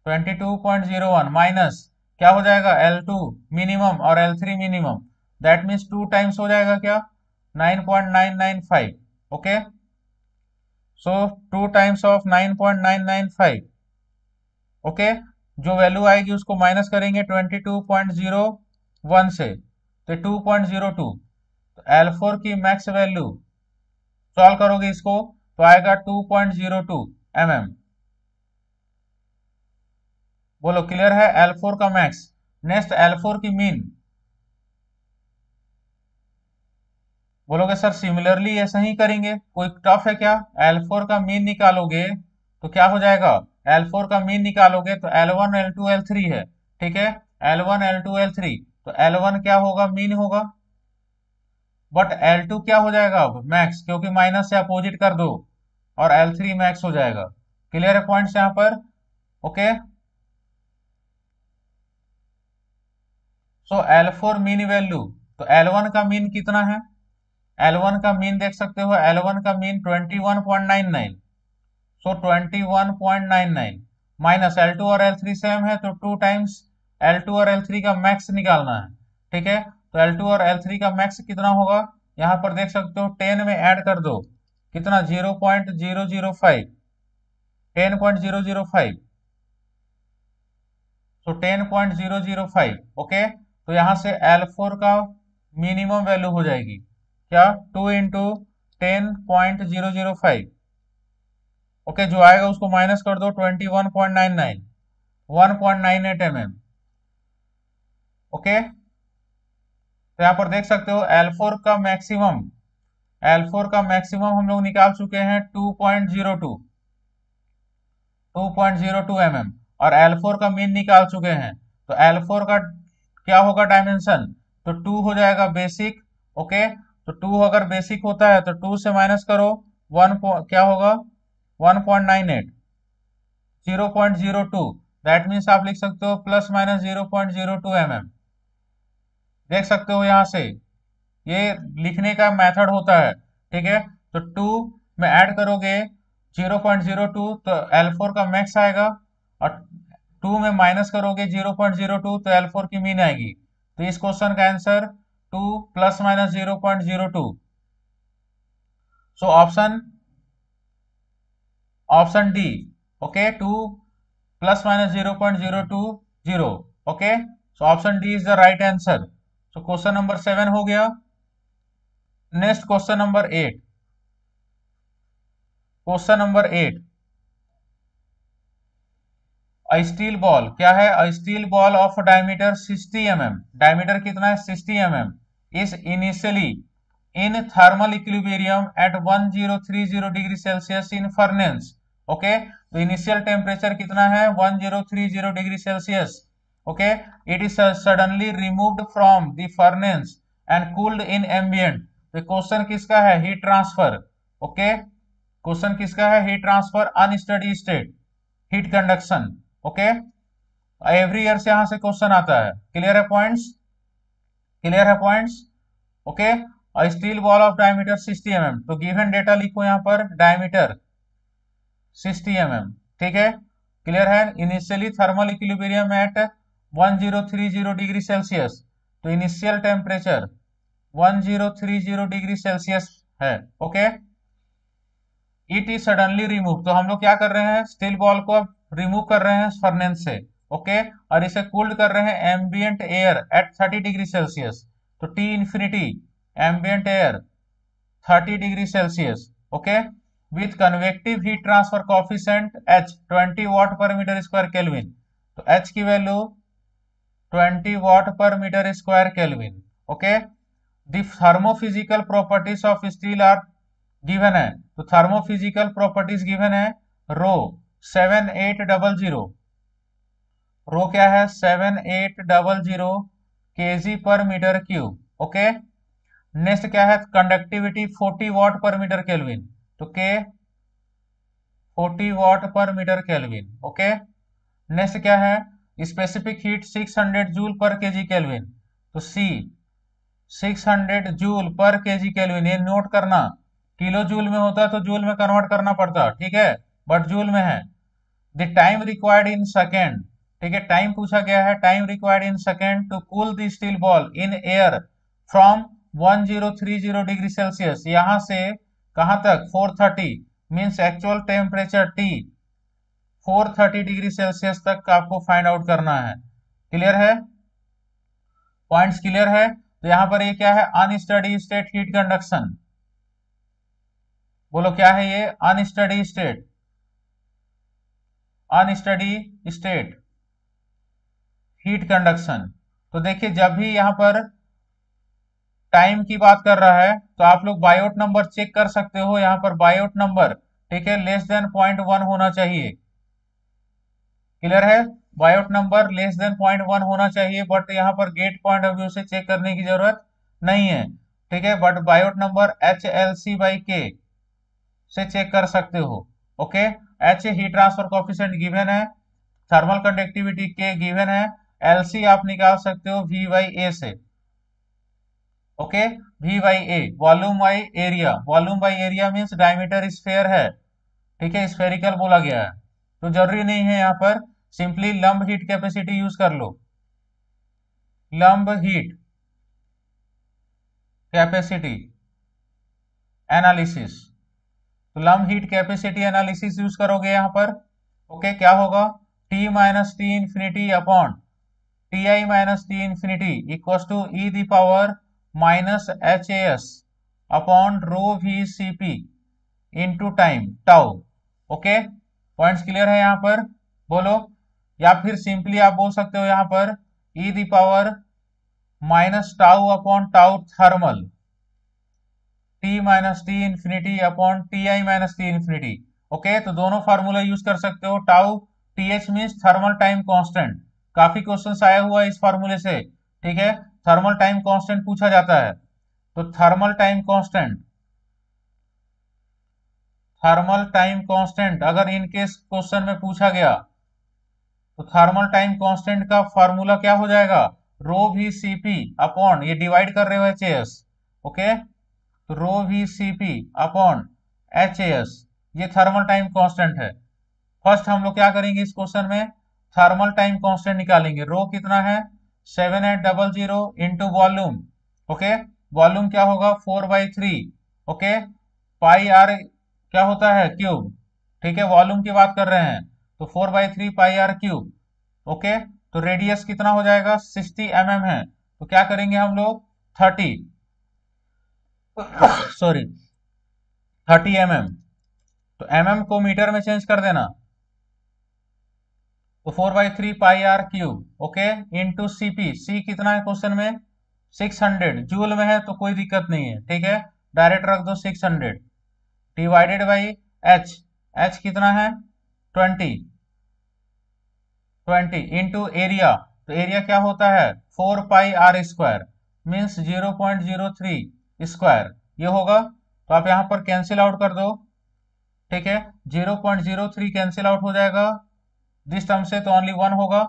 22.01 माइनस क्या हो जाएगा L2 मिनिमम और L3 minimum, that means 2 times हो जाएगा क्या, 9.995। Okay, so 2 times of 9.995। Okay, जो वैल्यू आएगी उसको माइनस करेंगे 22.01 से, तो 2.02। तो L4 की मैक्स वैल्यू सॉल्व करोगे इसको तो आएगा 2.02 mm। बोलो क्लियर है, L4 का मैक्स। नेक्स्ट L4 की मीन, बोलोगे सर सिमिलरली ऐसा ही करेंगे, कोई टफ है क्या, L4 का मीन निकालोगे तो क्या हो जाएगा, L4 का मीन निकालोगे तो L1 L2 L3 है। ठीक है, L1 L2 L3, तो L1 क्या होगा, मीन होगा, बट L2 क्या हो जाएगा अब, मैक्स, क्योंकि माइनस से अपोजिट कर दो और L3 मैक्स हो जाएगा। क्लियर है पॉइंट्स यहाँ पर। ओके, सो L4 मीन वैल्यू, तो L1 का मीन कितना है, L1 का मीन देख सकते हो, L1 का मीन 21.99, सो 21.99 माइनस L2 और L3 सेम है तो 2 टाइम्स L2 और L3 का मैक्स निकालना है। ठीक है, तो L2 और L3 का मैक्स कितना होगा, यहाँ पर देख सकते हो 10 में ऐड कर दो, कितना 0.005, 10.005। तो 10.005, ओके। तो यहां से L4 का मिनिमम वैल्यू हो जाएगी क्या, 2 इंटू 10.005, ओके। जो आएगा उसको माइनस कर दो, 21.99, 1.98 mm, ओके। तो यहाँ पर देख सकते हो L4 का मैक्सिमम हम लोग निकाल चुके हैं 2.02 mm, और L4 का मीन निकाल चुके हैं। तो L4 का क्या होगा डायमेंशन, तो 2 हो जाएगा बेसिक, ओके। तो 2 अगर बेसिक होता है तो 2 से माइनस करो, 1 क्या होगा, 1.98, 0.02, दैट मीन्स आप लिख सकते हो प्लस माइनस 0.02 mm। देख सकते हो यहाँ से ये लिखने का मेथड होता है, ठीक है। तो 2 में ऐड करोगे 0.02 तो L4 का मैक्स आएगा, और 2 में माइनस करोगे 0.02 तो L4 की मीन आएगी। तो इस क्वेश्चन का answer 2 plus minus 0.02। So option D, okay, 2 plus minus 0.020, okay. So option D is the right answer. So question number 7 हो गया। Next question number 8। Question number 8, a steel ball क्या है, a steel ball of diameter 60 mm, diameter कितना है 60 mm, is initially in thermal equilibrium at 1030 degree Celsius in furnace, okay. तो initial temperature कितना है 1030 degree Celsius, okay. It is suddenly removed from the furnace and cooled in ambient. तो question किसका है, heat transfer, okay. Question किसका है, heat transfer unsteady state, heat conduction, okay. Every year से यहां से क्वेश्चन आता है। क्लियर है पॉइंट्स, क्लियर है पॉइंट्स, ओके। और steel ball of diameter 60 mm, तो गिवन डेटा लिखो यहां पर, डायमीटर 60 mm, ठीक है। क्लियर है। Initially thermal equilibrium at 1030 degree Celsius, तो इनिशियल टेम्परेचर 1030 डिग्री सेल्सियस है, okay. It is suddenly remove, तो हम लोग क्या कर रहे हैं, स्टील बॉल को रिमूव कर रहे हैं फर्नेस से, ओके। और इसे कूल्ड कर रहे हैं ambient air at 30 degree Celsius, तो T infinity ambient air 30 degree Celsius, okay. With convective heat transfer coefficient H 20 watt per metre square kelvin, तो H की value 20 watt per metre square kelvin, okay. The thermophysical properties of steel are given है, तो thermophysical properties given है, रो 7800, रो क्या है 7800 KG पर metre cube, okay. Next क्या है, कंडक्टिविटी 40 वाट पर मीटर केल्विन, तो के 40 वाट per metre kelvin, okay. Next क्या है, स्पेसिफिक हीट 600 जूल पर केजी केल्विन, तो सी 600 जूल पर केजी केल्विन, ये नोट करना, किलो जूल में होता तो जूल में कन्वर्ट करना पड़ता, ठीक है, बट जूल में है। The time required in second, ठीक है, टाइम पूछा गया है, time required in second to cool the steel ball in air from 1030 degree Celsius, यहां से कहां तक 430, means actual temperature T 430 degree Celsius तक आपको फाइंड आउट करना है। क्लियर है, पॉइंट्स क्लियर है। तो यहां पर ये क्या है, अनस्टडी स्टेट हीट कंडक्शन, बोलो क्या है ये, unsteady state, unsteady state heat conduction. तो देखिए जब भी यहां पर टाइम की बात कर रहा है तो आप लोग बायोट नंबर चेक कर सकते हो, यहां पर बायोट नंबर, ठीक है, लेस देन 0.1 होना चाहिए। क्लियर है, बायोट नंबर लेस देन 0.1 होना चाहिए, बट यहाँ पर गेट पॉइंट ऑफ व्यू से चेक करने की जरूरत नहीं है, ठीक है। बट बायोट नंबर HLC/K से चेक कर सकते हो, okay. H heat transfer coefficient given है, थर्मल कंडक्टिविटी K गिवन है, LC आप निकाल सकते हो V/A से, okay. V/A volume by area, volume by area means diameter sphere है, ठीक है, स्फेरिकल बोला गया है, तो जरूरी नहीं है, यहाँ पर सिंपली लंब हीट कैपेसिटी यूज कर लो, लंब हीट कैपेसिटी एनालिसिस, तो लंब हीट कैपेसिटी एनालिसिस यूज करोगे यहाँ पर, ओके। क्या होगा T minus T infinity upon T I minus T infinity equal to E the power minus H A S upon rho V C P into time tau. Okay, points clear है यहाँ पर? बोलो। या फिर simply आप बोल सकते हो यहाँ पर e the power minus tau upon tau thermal T minus T infinity upon T I minus T infinity. Okay, तो दोनों फार्मूला यूज कर सकते हो। Tau T H means thermal time constant, काफी क्वेश्चन आया हुआ है इस फार्मूले से। ठीक है, थर्मल टाइम कांस्टेंट पूछा जाता है, तो थर्मल टाइम कांस्टेंट अगर इनकेस क्वेश्चन में पूछा गया तो थर्मल टाइम कांस्टेंट का फार्मूला क्या हो जाएगा? Rho V C P upon, ये डिवाइड कर रहे हो एच एस। ओके, तो rho V C P upon H S, ये थर्मल टाइम कांस्टेंट है। फर्स्ट हम लोग क्या करेंगे इस क्वेश्चन में? थर्मल टाइम कांस्टेंट निकालेंगे। रो कितना है? 7800 इंटू वॉल्यूम। ओके, वॉल्यूम क्या होगा? 4/3। ओके, पाई आर क्या होता है? क्यूब। ठीक है, वॉल्यूम की बात कर रहे हैं, तो 4/3 पाई आर क्यूब। ओके, तो रेडियस कितना हो जाएगा? 60 है, तो क्या करेंगे हम लोग? 30 सॉरी 30 तो को मीटर में चेंज कर देना, तो 4/3 pi R cube. Okay, into C P, C कितना है क्वेश्चन में? 600। जूल में है तो कोई दिक्कत नहीं है, ठीक है, डायरेक्ट रख दो 600 डिवाइडेड बाई एच। एच कितना है? 20 इंटू एरिया, तो एरिया क्या होता है? 4 पाई आर स्क्वायर मीन्स 0.03 स्क्वायर, ये होगा। तो आप यहाँ पर कैंसिल आउट कर दो। ठीक है, 0.03 कैंसिल आउट हो जाएगा दिस टर्म से, तो ओनली 1 होगा।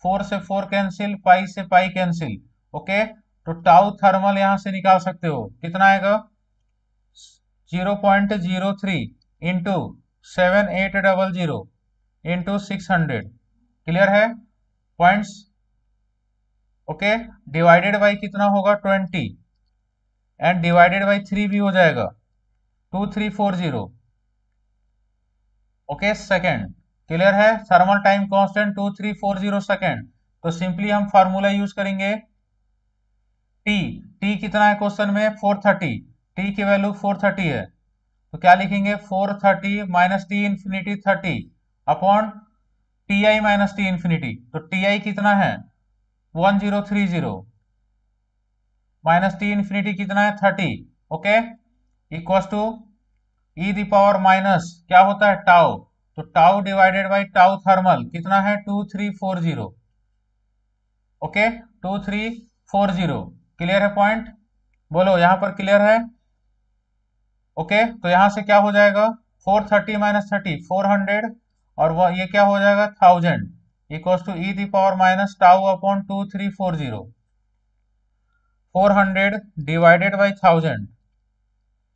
4 से 4 कैंसिल, पाई से पाई कैंसिल। ओके, तो टाउ थर्मल यहां से निकाल सकते हो, कितना आएगा? 0.03 इंटू 7800 इंटू 600। क्लियर है पॉइंट्स? ओके, डिवाइडेड बाई कितना होगा? 20 एंड डिवाइडेड बाई 3 भी हो जाएगा, 2340। Okay, second. क्लियर है? Thermal time constant 2340 second. तो सिंपली हम फार्मूला यूज करेंगे। टी, टी कितना है क्वेश्चन में? 430। टी की वैल्यू 430 है, तो क्या लिखेंगे? 430 minus T infinity 30 upon T आई माइनस टी इंफिनिटी, तो टी आई कितना है? 1030 माइनस टी इंफिनिटी कितना है? 30। Okay, equal to E the power minus क्या होता है? टाउ, तो tau divided by tau thermal कितना है? 2340। ओके, 2340। क्लियर है पॉइंट? बोलो यहां पर क्लियर है? ओके, तो यहां से क्या हो जाएगा? 430 माइनस 30 400, और वह ये क्या हो जाएगा? 1000 equal to E the power minus tau upon 2340। 400 divided by 1000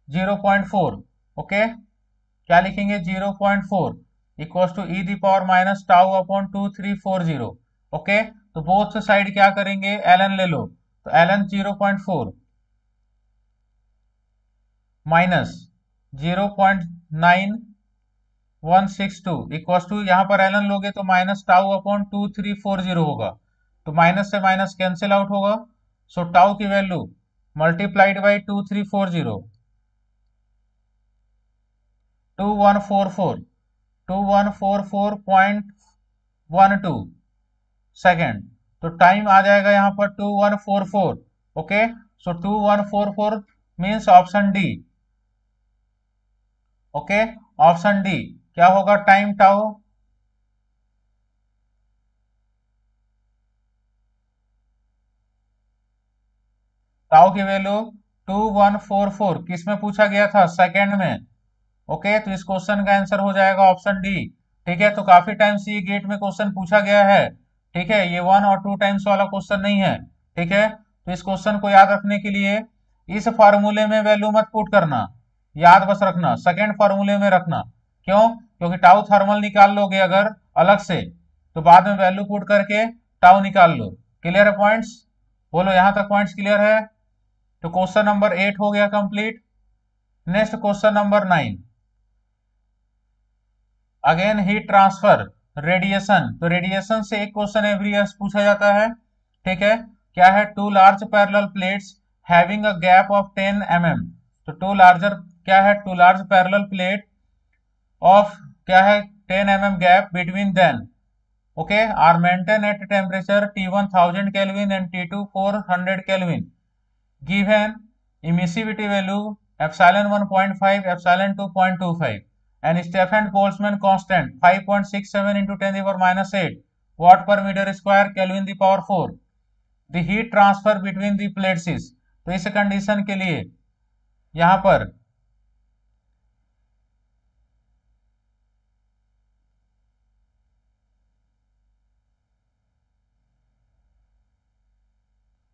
0.4। Okay, क्या लिखेंगे? 0.4 equal to E the power minus tau upon 2340। Okay, तो बोथ साइड क्या करेंगे? एलन ले लो, तो एलन 0.4 माइनस 0.9162 इक्वल टू, यहां पर एलन लोगे तो माइनस टाउ अपॉन 2340 होगा, तो माइनस से माइनस कैंसिल आउट होगा। सो टाउ की वैल्यू मल्टीप्लाइड बाई 2340 2144 2144.12 सेकेंड। तो टाइम आ जाएगा यहाँ पर 2144। ओके, सो 2144 means option D. Okay, option D क्या होगा? टाइम टाउ टाउ की वैल्यू 2144 किस में पूछा गया था? सेकेंड में। ओके, तो इस क्वेश्चन का आंसर हो जाएगा ऑप्शन डी। ठीक है, तो काफी टाइम से ये गेट में क्वेश्चन पूछा गया है। ठीक है, ये 1 और 2 टाइम्स वाला क्वेश्चन नहीं है। ठीक है, तो इस क्वेश्चन को याद रखने के लिए इस फार्मूले में वैल्यू मत पुट करना, याद बस रखना सेकेंड फार्मूले में रखना। क्यों? क्योंकि टाउ थर्मल निकाल लोगे अगर अलग से, तो बाद में वैल्यू पुट करके टाउ निकाल लो। क्लियर है पॉइंट्स? बोलो यहां तक पॉइंट्स क्लियर है? तो क्वेश्चन नंबर 8 हो गया complete. Next question number 9। Again heat transfer radiation, तो रेडिएशन से एक क्वेश्चन एवरी ईयर पूछा जाता है, ठीक है। क्या है? Two large parallel plates having a gap of 10 mm, तो क्या है? Two large parallel plate of क्या है? 10 mm gap between them, okay, are maintain at temperature T1 1000 Kelvin and T2 400 Kelvin. Given emissivity value epsilon 1.5, epsilon 2.25, and Stefan Boltzmann constant 5.67 into 10 to the power minus 8 watt per meter square Kelvin the power 4. The heat transfer between the plates is, तो इस condition के लिए यहां पर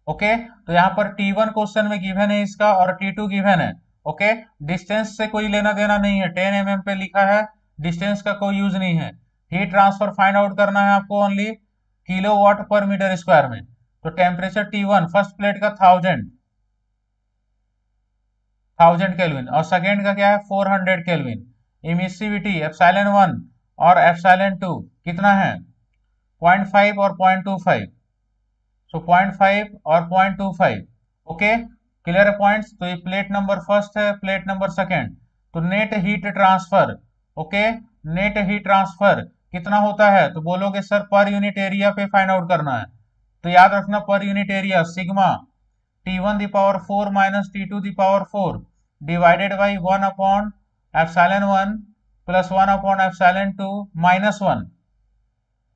okay, तो यहां पर T1 question में गिवन है इसका और T2 गिवन है, ओके। डिस्टेंस से कोई लेना देना नहीं है, 10 mm पे लिखा है, डिस्टेंस का कोई यूज नहीं है। हीट ट्रांसफर फाइंड आउट करना है आपको ओनली किलोवाट पर मीटर स्क्वायर में। तो टेम्परेचर T1 फर्स्ट प्लेट का 1000 केल्विन और सेकेंड का क्या है? 400 केल्विन। इमिसिविटी एप्सिलॉन 1 और एप्सिलॉन 2 कितना है? 0.5 और 0.25, सो 0.5 और 0.25, ओके। क्लियर है पॉइंट्स? तो ये प्लेट नंबर फर्स्ट है, प्लेट नंबर सेकेंड। तो net heat transfer, okay, net heat transfer कितना होता है? तो बोलोगे सर पर यूनिट एरिया पे फाइंड आउट करना है, तो याद रखना per unit area sigma T1 the power 4 minus T2 the power 4 divided by 1 upon epsilon 1 plus 1 upon epsilon 2 minus 1,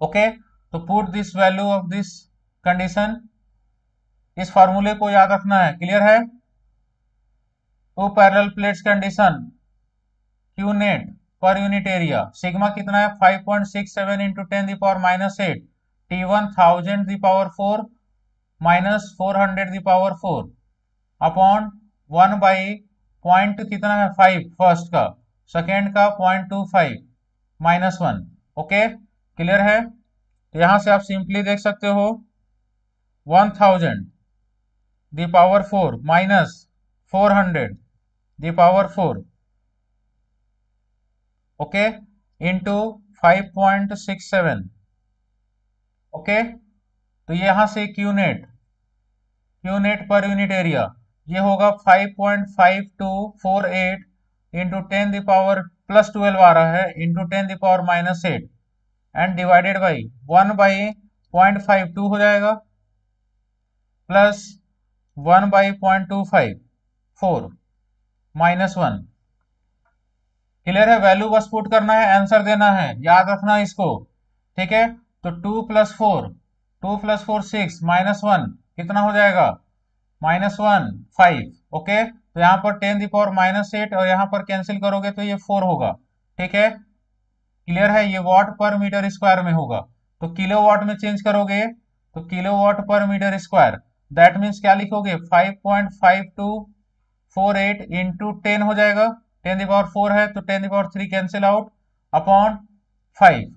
okay. तो put this value of this condition, इस फॉर्मूले को याद रखना है, क्लियर है। Two parallel plates condition, Q net per unit area sigma कितना है? 5.67 into 10 the power minus 8 T1 1000 the power 4 minus 400 the power 4 upon 1 by point कितना है? 5 फर्स्ट का, सेकेंड का 0.25 माइनस 1, ओके। क्लियर है? तो यहां से आप सिंपली देख सकते हो 1000 the power 4 minus 400 the power 4, okay, into 5.67, okay. तो यहां से Q net per unit area ये होगा 5.5248 इंटू 10 दी पावर प्लस 12 आ रहा है into 10 the power minus 8 and divided by 1 by 0.52 हो जाएगा प्लस 1 बाई 0.254 माइनस 1। क्लियर है? वैल्यू बस पुट करना है, आंसर देना है, याद रखना इसको, ठीक है। तो 2 प्लस 4 6 माइनस 1 कितना हो जाएगा? Minus 1 5, okay. तो यहाँ पर 10 दी पावर माइनस 8 और यहाँ पर कैंसिल करोगे तो ये 4 होगा, ठीक है। क्लियर है? ये वाट पर मीटर स्क्वायर में होगा, तो किलो वाट में चेंज करोगे तो kilo watt per metre square, that means क्या लिखोगे? 5.5248 इंटू 10 हो जाएगा, 10 दी पावर 4 है तो 10 the power 3 cancel out upon 5,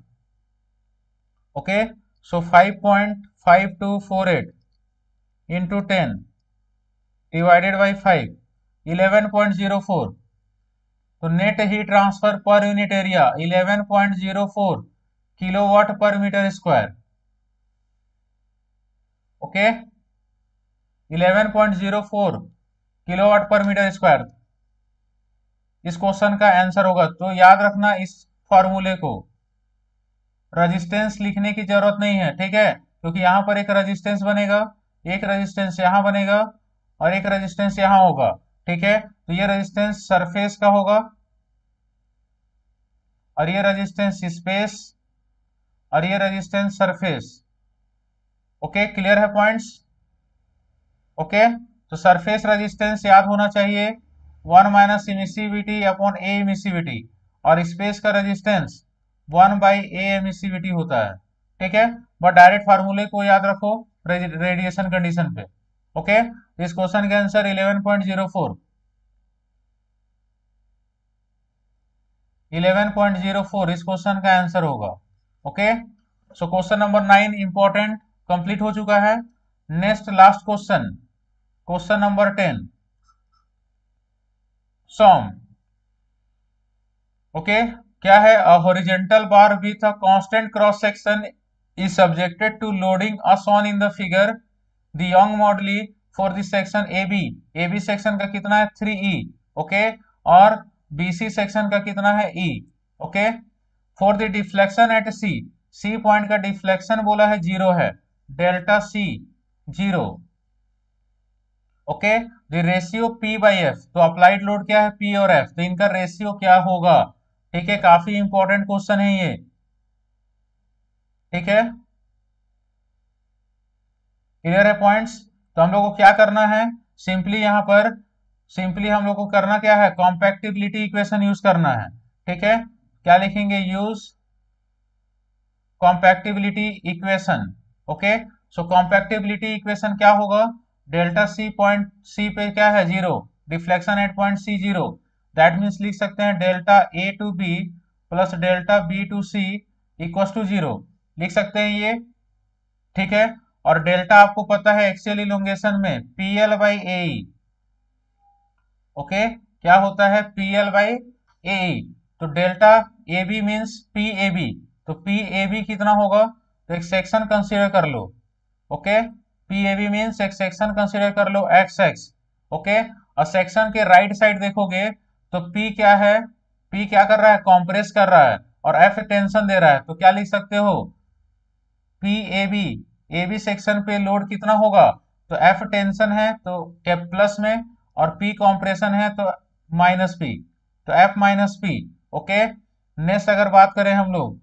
okay. So 5.5248 into 10 divided by 5 11.04, तो नेट हीट ट्रांसफर पर यूनिट एरिया 11.04 किलोवाट पर मीटर स्क्वायर, ओके, 11.04 किलोवाट पर मीटर स्क्वायर इस क्वेश्चन का आंसर होगा। तो याद रखना इस फॉर्मूले को, रेजिस्टेंस लिखने की जरूरत नहीं है, ठीक है, क्योंकि यहां पर एक रेजिस्टेंस बनेगा, एक रेजिस्टेंस यहां बनेगा और एक रेजिस्टेंस यहां होगा, ठीक है। तो ये रेजिस्टेंस सरफेस का होगा और ये रेजिस्टेंस स्पेस और ये रेजिस्टेंस सरफेस, ओके। क्लियर है पॉइंट्स? ओके, तो सरफेस रेजिस्टेंस याद होना चाहिए 1 माइनस इमिसिविटी अपॉन ए इमिसिविटी और स्पेस का रेजिस्टेंस 1 बाई ए एमिसिविटी होता है, ठीक है। बट डायरेक्ट फार्मूले को याद रखो रेडिएशन कंडीशन पे, ओके। इस क्वेश्चन का आंसर 11.04 इस क्वेश्चन का आंसर होगा, okay. So question number 9 important complete हो चुका है। Next last question, question number 10 sum, okay. क्या है, a horizontal bar with a constant cross section is subjected to loading as on in the figure the Young modulus for this section A B section का कितना है 3e, okay, और BC section का कितना है E, okay. For the deflection at C point का deflection बोला है 0 है, delta C 0, okay. The ratio P by F, तो अप्लाइड लोड क्या है P और F, तो इनका रेशियो क्या होगा, ठीक है, काफी इंपॉर्टेंट क्वेश्चन है ये, ठीक है, क्लियर है पॉइंट्स। तो हम लोग को क्या करना है, सिंपली यहां पर सिंपली हम लोग को करना क्या है, कॉम्पैक्टिबिलिटी इक्वेशन यूज करना है, ठीक है। क्या लिखेंगे, यूज कॉम्पैक्टिबिलिटी इक्वेशन, ओके। सो कॉम्पैक्टिबिलिटी इक्वेशन क्या होगा, डेल्टा सी पॉइंट सी पे क्या है 0, deflection at point C 0, that means लिख सकते हैं delta A to B plus delta B to C equal to 0, लिख सकते हैं ये, ठीक है। और डेल्टा आपको पता है एक्सियल इलोंगेशन में PL बाई AE, ओके, क्या होता है PL बाई AE, तो डेल्टा AB मीन्स PAB, तो PAB कितना होगा, तो एक सेक्शन कंसीडर कर लो, ओके। PAB मीन्स एक सेक्शन कंसीडर कर लो XX, ओके। और सेक्शन के राइट साइड देखोगे तो P क्या है, P क्या कर रहा है, कॉम्प्रेस कर रहा है, और F टेंशन दे रहा है, तो क्या लिख सकते हो, PAB, AB सेक्शन पे लोड कितना होगा, तो F टेंशन है तो कैप प्लस में, और P कॉम्प्रेशन है तो माइनस P, तो F minus P, okay. Next अगर बात करें हम लोग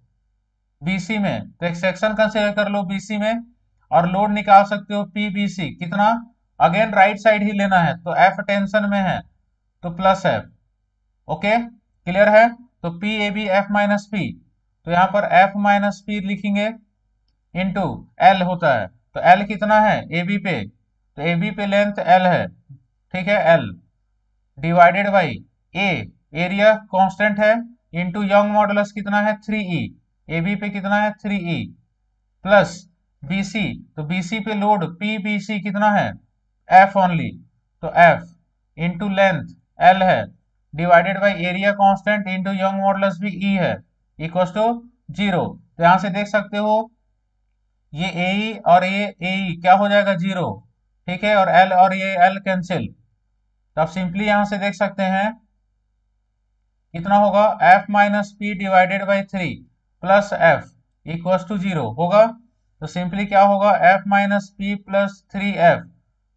BC में, तो एक सेक्शन कंसीडर कर लो BC में, और लोड निकाल सकते हो PBC कितना, अगेन राइट साइड ही लेना है, तो F टेंशन में है तो प्लस F, ओके, क्लियर है। तो PAB F माइनस P, तो यहाँ पर F माइनस P लिखेंगे इंटू एल होता है, तो एल कितना है AB पे, तो AB पे लेंथ L है, ठीक है, L divided by A, area constant है, इंटू यंग मॉडुलस कितना है 3e, AB पे कितना है 3e, प्लस BC, तो BC पे लोड PBC कितना है F ओनली, तो F इंटू लेंथ L है, divided by area constant into young modulus भी E है, इक्वल टू 0। तो यहां से देख सकते हो ये AE और ये AE क्या हो जाएगा 0, ठीक है, और L और ये L कैंसिल, तो आप सिंपली यहां से देख सकते हैं कितना होगा, F minus P divided by 3 plus F equal to 0 होगा, तो सिंपली क्या होगा, F minus P plus 3F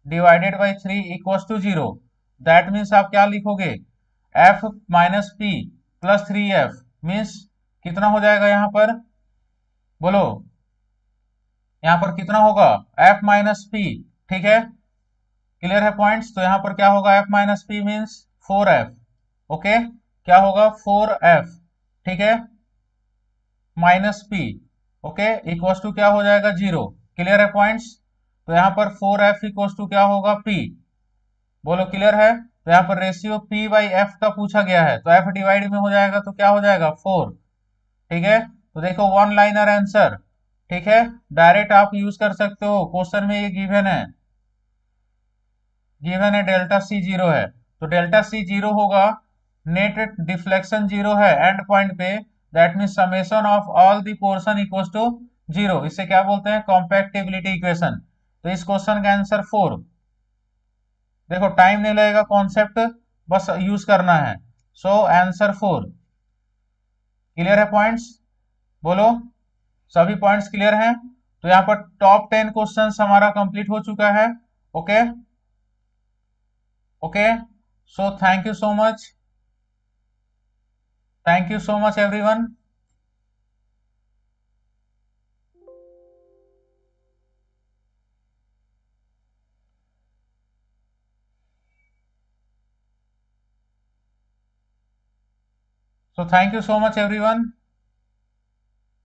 divided by 3 equal to 0, that means आप क्या लिखोगे, F minus P plus 3F means कितना हो जाएगा यहाँ पर, बोलो, यहाँ पर कितना होगा, F माइनस पी, ठीक है, क्लियर है पॉइंट्स। तो यहाँ पर क्या होगा, F minus P means 4F, okay, क्या होगा 4F, ठीक है, minus P, okay, equal to क्या हो जाएगा 0, क्लियर है पॉइंट्स। तो यहाँ पर 4F इक्वल टू क्या होगा P, बोलो क्लियर है। तो यहाँ पर रेशियो P बाई F का पूछा गया है, तो F डिवाइड में हो जाएगा तो क्या हो जाएगा 4, ठीक है। तो देखो वन लाइनर आंसर, ठीक है, डायरेक्ट आप यूज कर सकते हो, क्वेश्चन में ये गिवन है डेल्टा C 0 है, तो डेल्टा C 0 होगा, नेट डिफ्लेक्शन 0 है एंड पॉइंट पे, that mean summation of all the portion equals to 0, इसे क्या बोलते हैं, कॉम्पैक्टिबिलिटी इक्वेशन। तो इस क्वेश्चन का आंसर 4, देखो टाइम नहीं लगेगा, कॉन्सेप्ट बस यूज करना है, सो आंसर 4, क्लियर है पॉइंट्स, बोलो, सभी पॉइंट्स क्लियर हैं। तो यहाँ पर टॉप 10 क्वेश्चंस हमारा कंप्लीट हो चुका है, okay, okay, so thank you so much everyone. So thank you so much everyone.